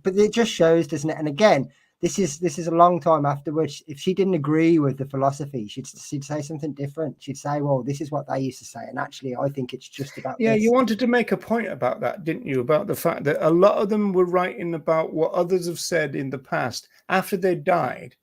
S2: but it just shows, doesn't it? And again, this is a long time afterwards. If she didn't agree with the philosophy, she'd say something different. She'd say, well, this is what they used to say, and actually I think it's just about this.
S1: You wanted to make a point about that, didn't you? About the fact that a lot of them were writing about what others have said in the past after they died,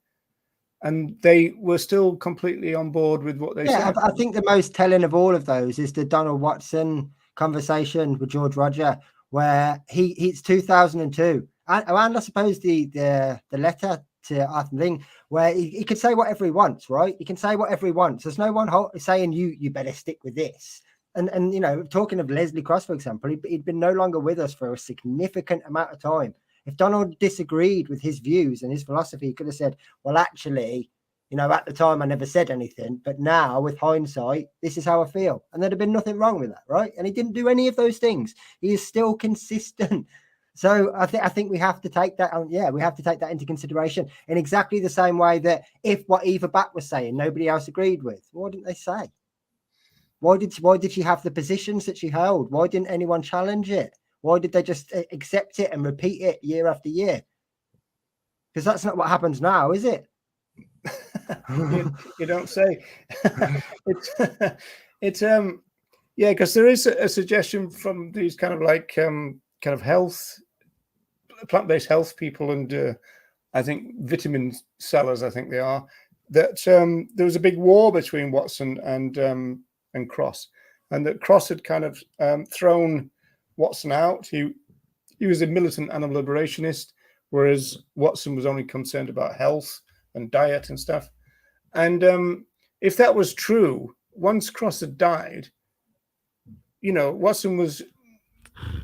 S1: and they were still completely on board with what they said.
S2: I think the most telling of all of those is the Donald Watson conversation with George Roger, where it's 2002. And I suppose the letter to Arthur Thing, where he could say whatever he wants, right? He can say whatever he wants. There's no one saying you better stick with this. And you know, talking of Leslie Cross, for example, he'd been no longer with us for a significant amount of time. If Donald disagreed with his views and his philosophy, he could have said, well, actually, you know, at the time I never said anything, but now with hindsight, this is how I feel. And there'd have been nothing wrong with that, right? And he didn't do any of those things. He is still consistent. So I think we have to take that. We have to take that into consideration in exactly the same way that if what Eva Back was saying, nobody else agreed with, why didn't they say? Why did she have the positions that she held? Why didn't anyone challenge it? Why did they just accept it and repeat it year after year? Because that's not what happens now, is it?
S1: you don't say. It's because there is a suggestion from these kind of like kind of health, plant-based health people, and I think vitamin sellers, I think they are, that there was a big war between Watson and Cross, and that Cross had kind of thrown Watson out. He was a militant animal liberationist, whereas Watson was only concerned about health and diet and stuff. And if that was true, once Cross had died, you know, Watson was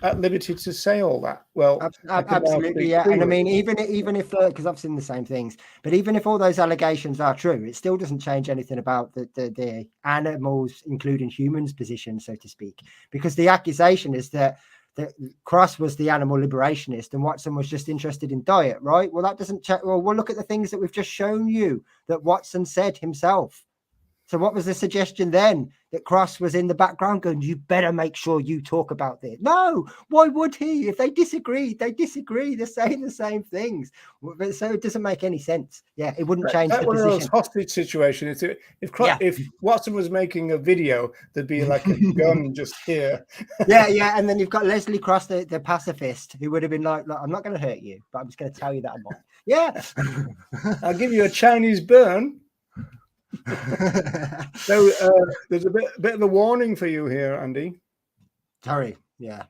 S1: at liberty to say all that. Well,
S2: absolutely, yeah. And I mean, even if because I've seen the same things, but even if all those allegations are true, it still doesn't change anything about the animals, including humans' position, so to speak, because the accusation is that Cross was the animal liberationist and Watson was just interested in diet, right? Well, that doesn't check. Well, we'll look at the things that we've just shown you that Watson said himself. So what was the suggestion then? That Cross was in the background going, you better make sure you talk about this. No, why would he? If they disagree, they disagree. They're saying the same things. So it doesn't make any sense. Yeah, it wouldn't change the position.
S1: One of those hostage situations. If Watson was making a video, there'd be like a gun just here.
S2: Yeah. And then you've got Leslie Cross, the pacifist, who would have been like, I'm not going to hurt you, but I'm just going to tell you that I'm wrong. Yeah.
S1: I'll give you a Chinese burn. So there's a bit of a warning for you here, Andy.
S2: Sorry. Yeah.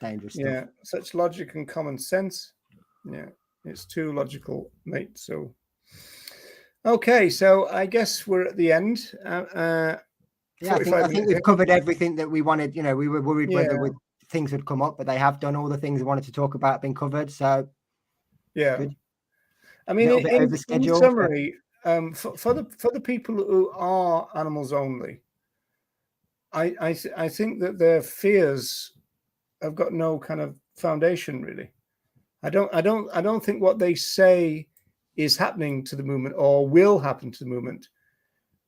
S2: Dangerous stuff.
S1: Yeah. Such logic and common sense. Yeah. It's too logical, mate. So, okay. So I guess we're at the end.
S2: I think we've covered everything that we wanted. You know, we were worried whether things would come up, but they have done all the things we wanted to talk about, been covered. So,
S1: yeah. Good. I mean, in summary, for the people who are animals only, I think that their fears have got no kind of foundation, really. I don't think what they say is happening to the movement or will happen to the movement.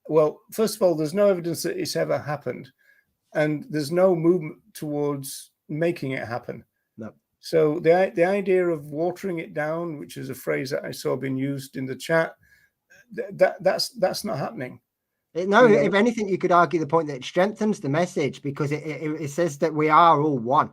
S1: Well, first of all, there's no evidence that it's ever happened, and there's no movement towards making it happen.
S2: No.
S1: So the idea of watering it down, which is a phrase that I saw being used in the chat, that's not happening.
S2: No, if anything, you could argue the point that it strengthens the message because it says that we are all one.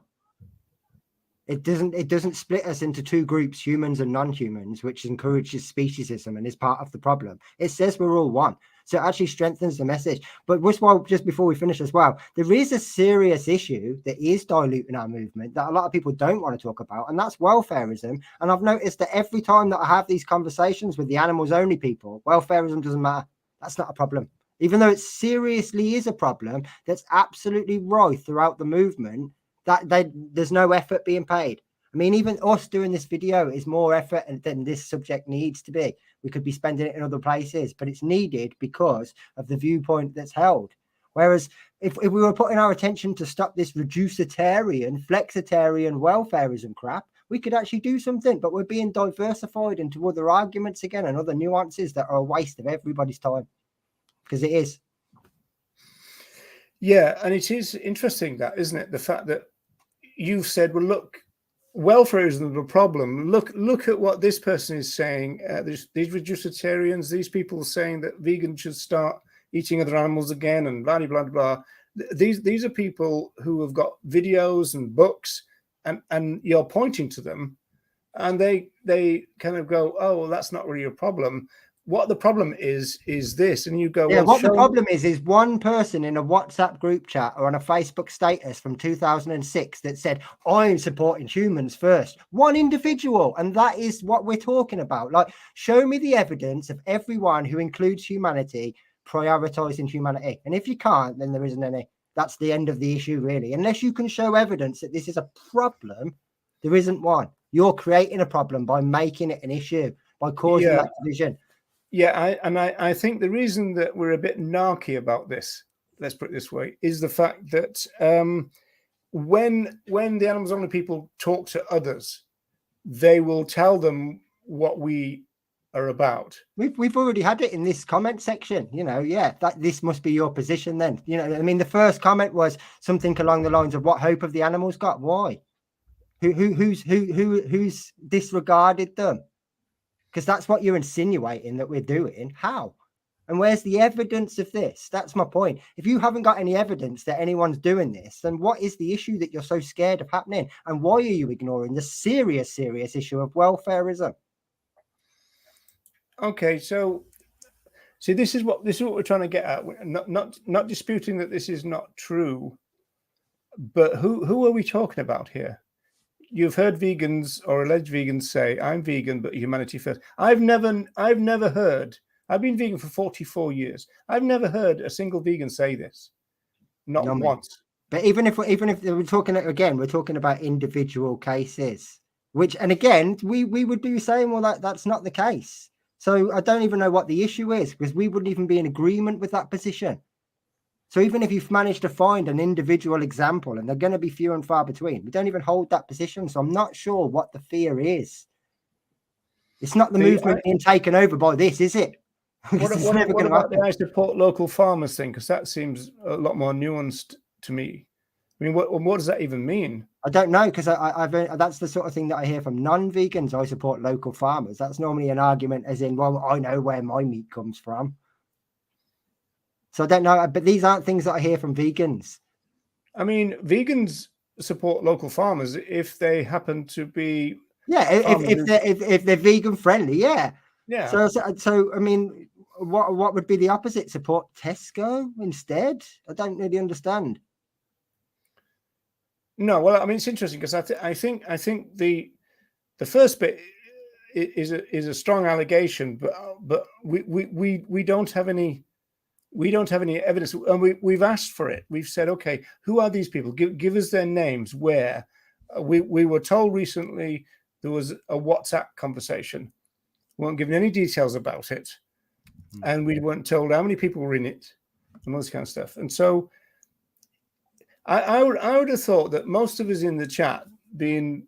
S2: It doesn't split us into two groups, humans and non-humans, which encourages speciesism and is part of the problem. It says we're all one. So it actually strengthens the message. But just before we finish as well, there is a serious issue that is diluting our movement that a lot of people don't want to talk about, and that's welfareism. And I've noticed that every time that I have these conversations with the animals only people, welfareism doesn't matter. That's not a problem. Even though it seriously is a problem that's absolutely right throughout the movement, that there's no effort being paid. I mean, even us doing this video is more effort than this subject needs to be. We could be spending it in other places, but it's needed because of the viewpoint that's held. Whereas if we were putting our attention to stop this reducitarian, flexitarian welfareism crap, we could actually do something, but we're being diversified into other arguments again and other nuances that are a waste of everybody's time, because it is.
S1: Yeah, and it is interesting that, isn't it? The fact that you've said, well, look, welfare isn't the problem. Look at what this person is saying. These reducitarians, these people saying that vegans should start eating other animals again, and blah blah blah. These are people who have got videos and books, and you're pointing to them, and they kind of go, oh, well, that's not really a problem. What the problem is this, and you go,
S2: yeah.
S1: Well,
S2: what the problem is one person in a WhatsApp group chat or on a Facebook status from 2006 that said, I'm supporting humans first. One individual, and that is what we're talking about. Like, show me the evidence of everyone who includes humanity prioritizing humanity, and if you can't, then there isn't any. That's the end of the issue, really. Unless you can show evidence that this is a problem, there isn't one. You're creating a problem by making it an issue, by causing that division.
S1: Yeah, I think the reason that we're a bit narky about this, let's put it this way, is the fact that when the animals only people talk to others, they will tell them what we are about.
S2: We've already had it in this comment section, that this must be your position then. I mean, the first comment was something along the lines of, what hope have the animals got? Why? Who's disregarded them? Because that's what you're insinuating that we're doing. How? And where's the evidence of this? That's my point. If you haven't got any evidence that anyone's doing this, then what is the issue that you're so scared of happening? And why are you ignoring the serious issue of welfareism?
S1: Okay, so see, this is what we're trying to get at. Not disputing that this is not true, but who are we talking about here? You've heard vegans or alleged vegans say, I'm vegan, but humanity first. I've never heard, I've been vegan for 44 years. I've never heard a single vegan say this. Not once.
S2: But even if we're talking, again, we're talking about individual cases, which, and again, we would be saying, well, that's not the case. So I don't even know what the issue is, because we wouldn't even be in agreement with that position. So even if you've managed to find an individual example, and they're going to be few and far between, we don't even hold that position. So I'm not sure what the fear is. It's not the movement being taken over by this, is it?
S1: What about the I support local farmers thing? Because that seems a lot more nuanced to me. I mean, what does that even mean?
S2: I don't know, because I've that's the sort of thing that I hear from non-vegans. I support local farmers. That's normally an argument as in, well, I know where my meat comes from. So I don't know, but these aren't things that I hear from vegans.
S1: I mean, vegans support local farmers if they happen to be.
S2: Yeah, if they're vegan friendly, yeah.
S1: Yeah.
S2: So I mean, what would be the opposite? Support Tesco instead? I don't really understand.
S1: No, well, I mean, it's interesting because I think the first bit is a strong allegation, but we don't have any. We don't have any evidence, and we've asked for it. We've said, okay, who are these people? Give us their names. Where? We were told recently there was a WhatsApp conversation. We weren't given any details about it, and we weren't told how many people were in it, and all this kind of stuff. And so, I would have thought that most of us in the chat, being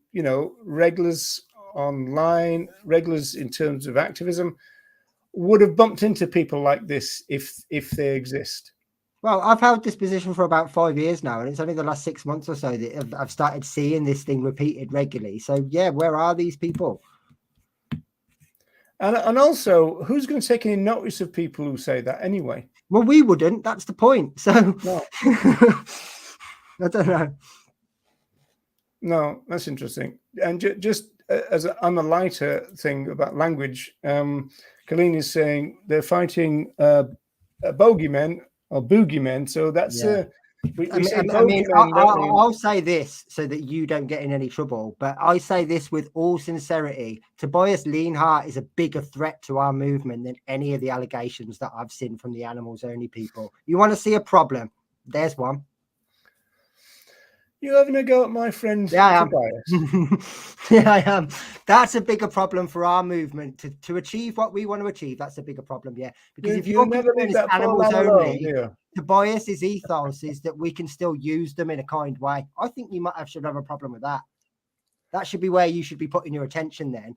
S1: regulars online, regulars in terms of activism, would have bumped into people like this if they exist.
S2: Well, I've held this position for about 5 years now, and it's only the last 6 months or so that I've started seeing this thing repeated regularly. So yeah, where are these people?
S1: And also, who's going to take any notice of people who say that anyway?
S2: Well, we wouldn't. That's the point. So
S1: no.
S2: I don't know.
S1: No, that's interesting. And just as on a lighter thing about language, Colleen is saying they're fighting bogeymen or boogeymen. So that's
S2: I'll say this so that you don't get in any trouble, but I say this with all sincerity. Tobias Lienhardt is a bigger threat to our movement than any of the allegations that I've seen from the animals only people. You want to see a problem? There's one.
S1: You having a go at my friend
S2: Yeah, I am.
S1: Tobias?
S2: Yeah, I am. That's a bigger problem for our movement to achieve what we want to achieve. That's a bigger problem, yeah. Because if
S1: You
S2: you're
S1: never
S2: concerned
S1: leave
S2: as
S1: that poor
S2: animals
S1: lad alone,
S2: only,
S1: do you?
S2: Tobias's ethos is that we can still use them in a kind way. I think you should have a problem with that. That should be where you should be putting your attention then.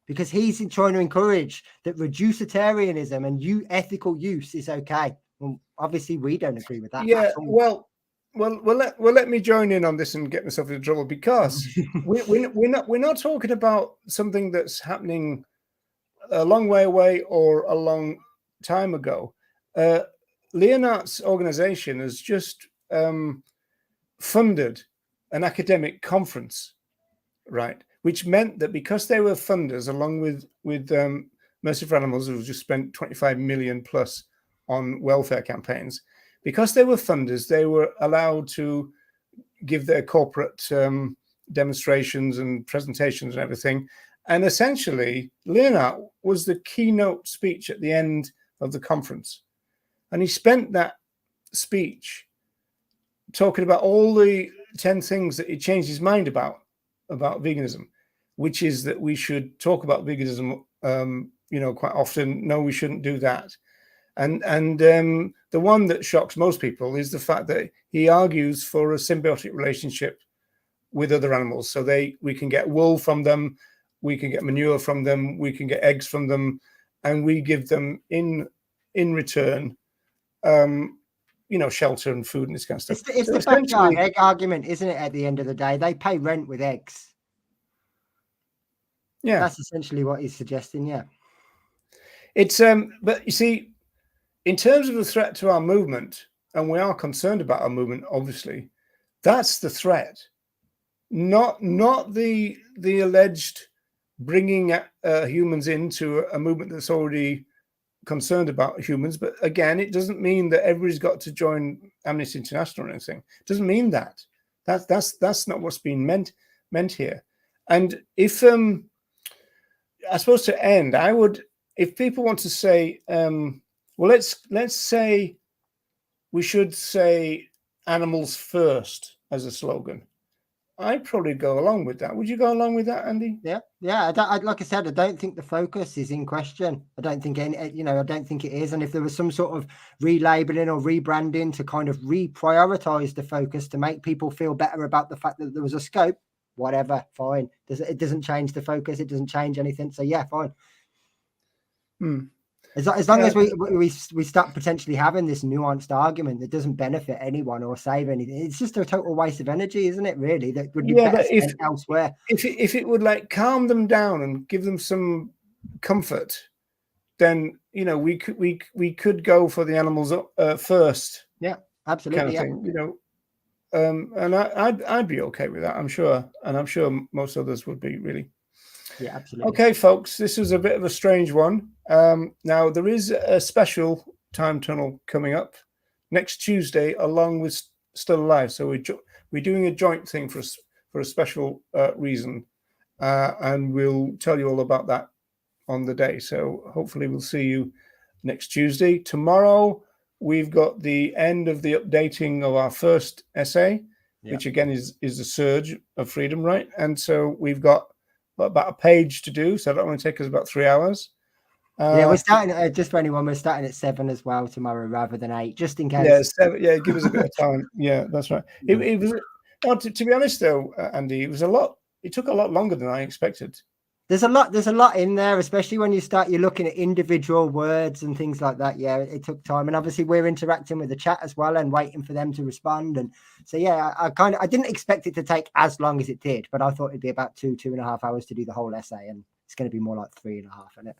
S2: Because he's trying to encourage that reducitarianism and ethical use is okay. Well, obviously, we don't agree with that.
S1: Yeah, well, let me join in on this and get myself into trouble, because we're not talking about something that's happening a long way away or a long time ago. Leonard's organization has just funded an academic conference, right? Which meant that because they were funders, along with Mercy for Animals, who just spent 25 million plus on welfare campaigns, because they were funders, they were allowed to give their corporate demonstrations and presentations and everything. And essentially, Leonard was the keynote speech at the end of the conference. And he spent that speech talking about all the 10 things that he changed his mind about veganism, which is that we should talk about veganism, quite often. No, we shouldn't do that. And the one that shocks most people is the fact that he argues for a symbiotic relationship with other animals. So we can get wool from them, we can get manure from them, we can get eggs from them, and we give them in return, shelter and food and this kind of stuff.
S2: It's the backyard egg argument, isn't it? At the end of the day, they pay rent with eggs.
S1: Yeah,
S2: that's essentially what he's suggesting. Yeah,
S1: it's but you see, in terms of the threat to our movement, and we are concerned about our movement, obviously, that's the threat, not the alleged bringing humans into a movement that's already concerned about humans. But again, it doesn't mean that everybody's got to join Amnesty International or anything. It doesn't mean that. That's not what's being meant here. And if I suppose to end, I would, if people want to say, well, let's say we should say animals first as a slogan, I'd probably go along with that. Would you go along with that, Andy?
S2: Yeah. Like I said, I don't think the focus is in question. I don't think I don't think it is. And if there was some sort of relabeling or rebranding to kind of reprioritize the focus to make people feel better about the fact that there was a scope, whatever, fine. It doesn't change the focus. It doesn't change anything. So yeah, fine. As long as we start potentially having this nuanced argument that doesn't benefit anyone or save anything, it's just a total waste of energy, isn't it? Really, that would be better spent elsewhere.
S1: If it would like calm them down and give them some comfort, then we could go for the animals first.
S2: Yeah, absolutely.
S1: Kind of thing, and I'd be okay with that, I'm sure, and I'm sure most others would be, really.
S2: Yeah, absolutely.
S1: Okay, folks, this was a bit of a strange one. Now, there is a special time tunnel coming up next Tuesday, along with Still Alive. So we're doing a joint thing for a special reason, and we'll tell you all about that on the day. So hopefully we'll see you next Tuesday. Tomorrow, we've got the end of the updating of our first essay, which again is the surge of freedom, right? And so we've got about a page to do, so that only take us about 3 hours.
S2: We're starting just for anyone. We're starting at 7 as well tomorrow, rather than 8, just in case.
S1: Yeah, 7. Yeah, give us a bit of time. Yeah, that's right. It was. To be honest, though, Andy, it was a lot. It took a lot longer than I expected.
S2: There's a lot in there, especially when you're looking at individual words and things like that. Yeah, it took time, and obviously we're interacting with the chat as well and waiting for them to respond. And so yeah, I didn't expect it to take as long as it did, but I thought it'd be about 2.5 hours to do the whole essay, and it's going to be more like 3.5, isn't it?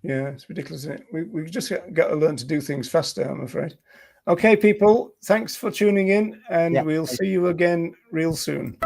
S1: Yeah, it's ridiculous, isn't it? We just got to learn to do things faster, I'm afraid. Okay, people, thanks for tuning in, and we'll see you again real soon.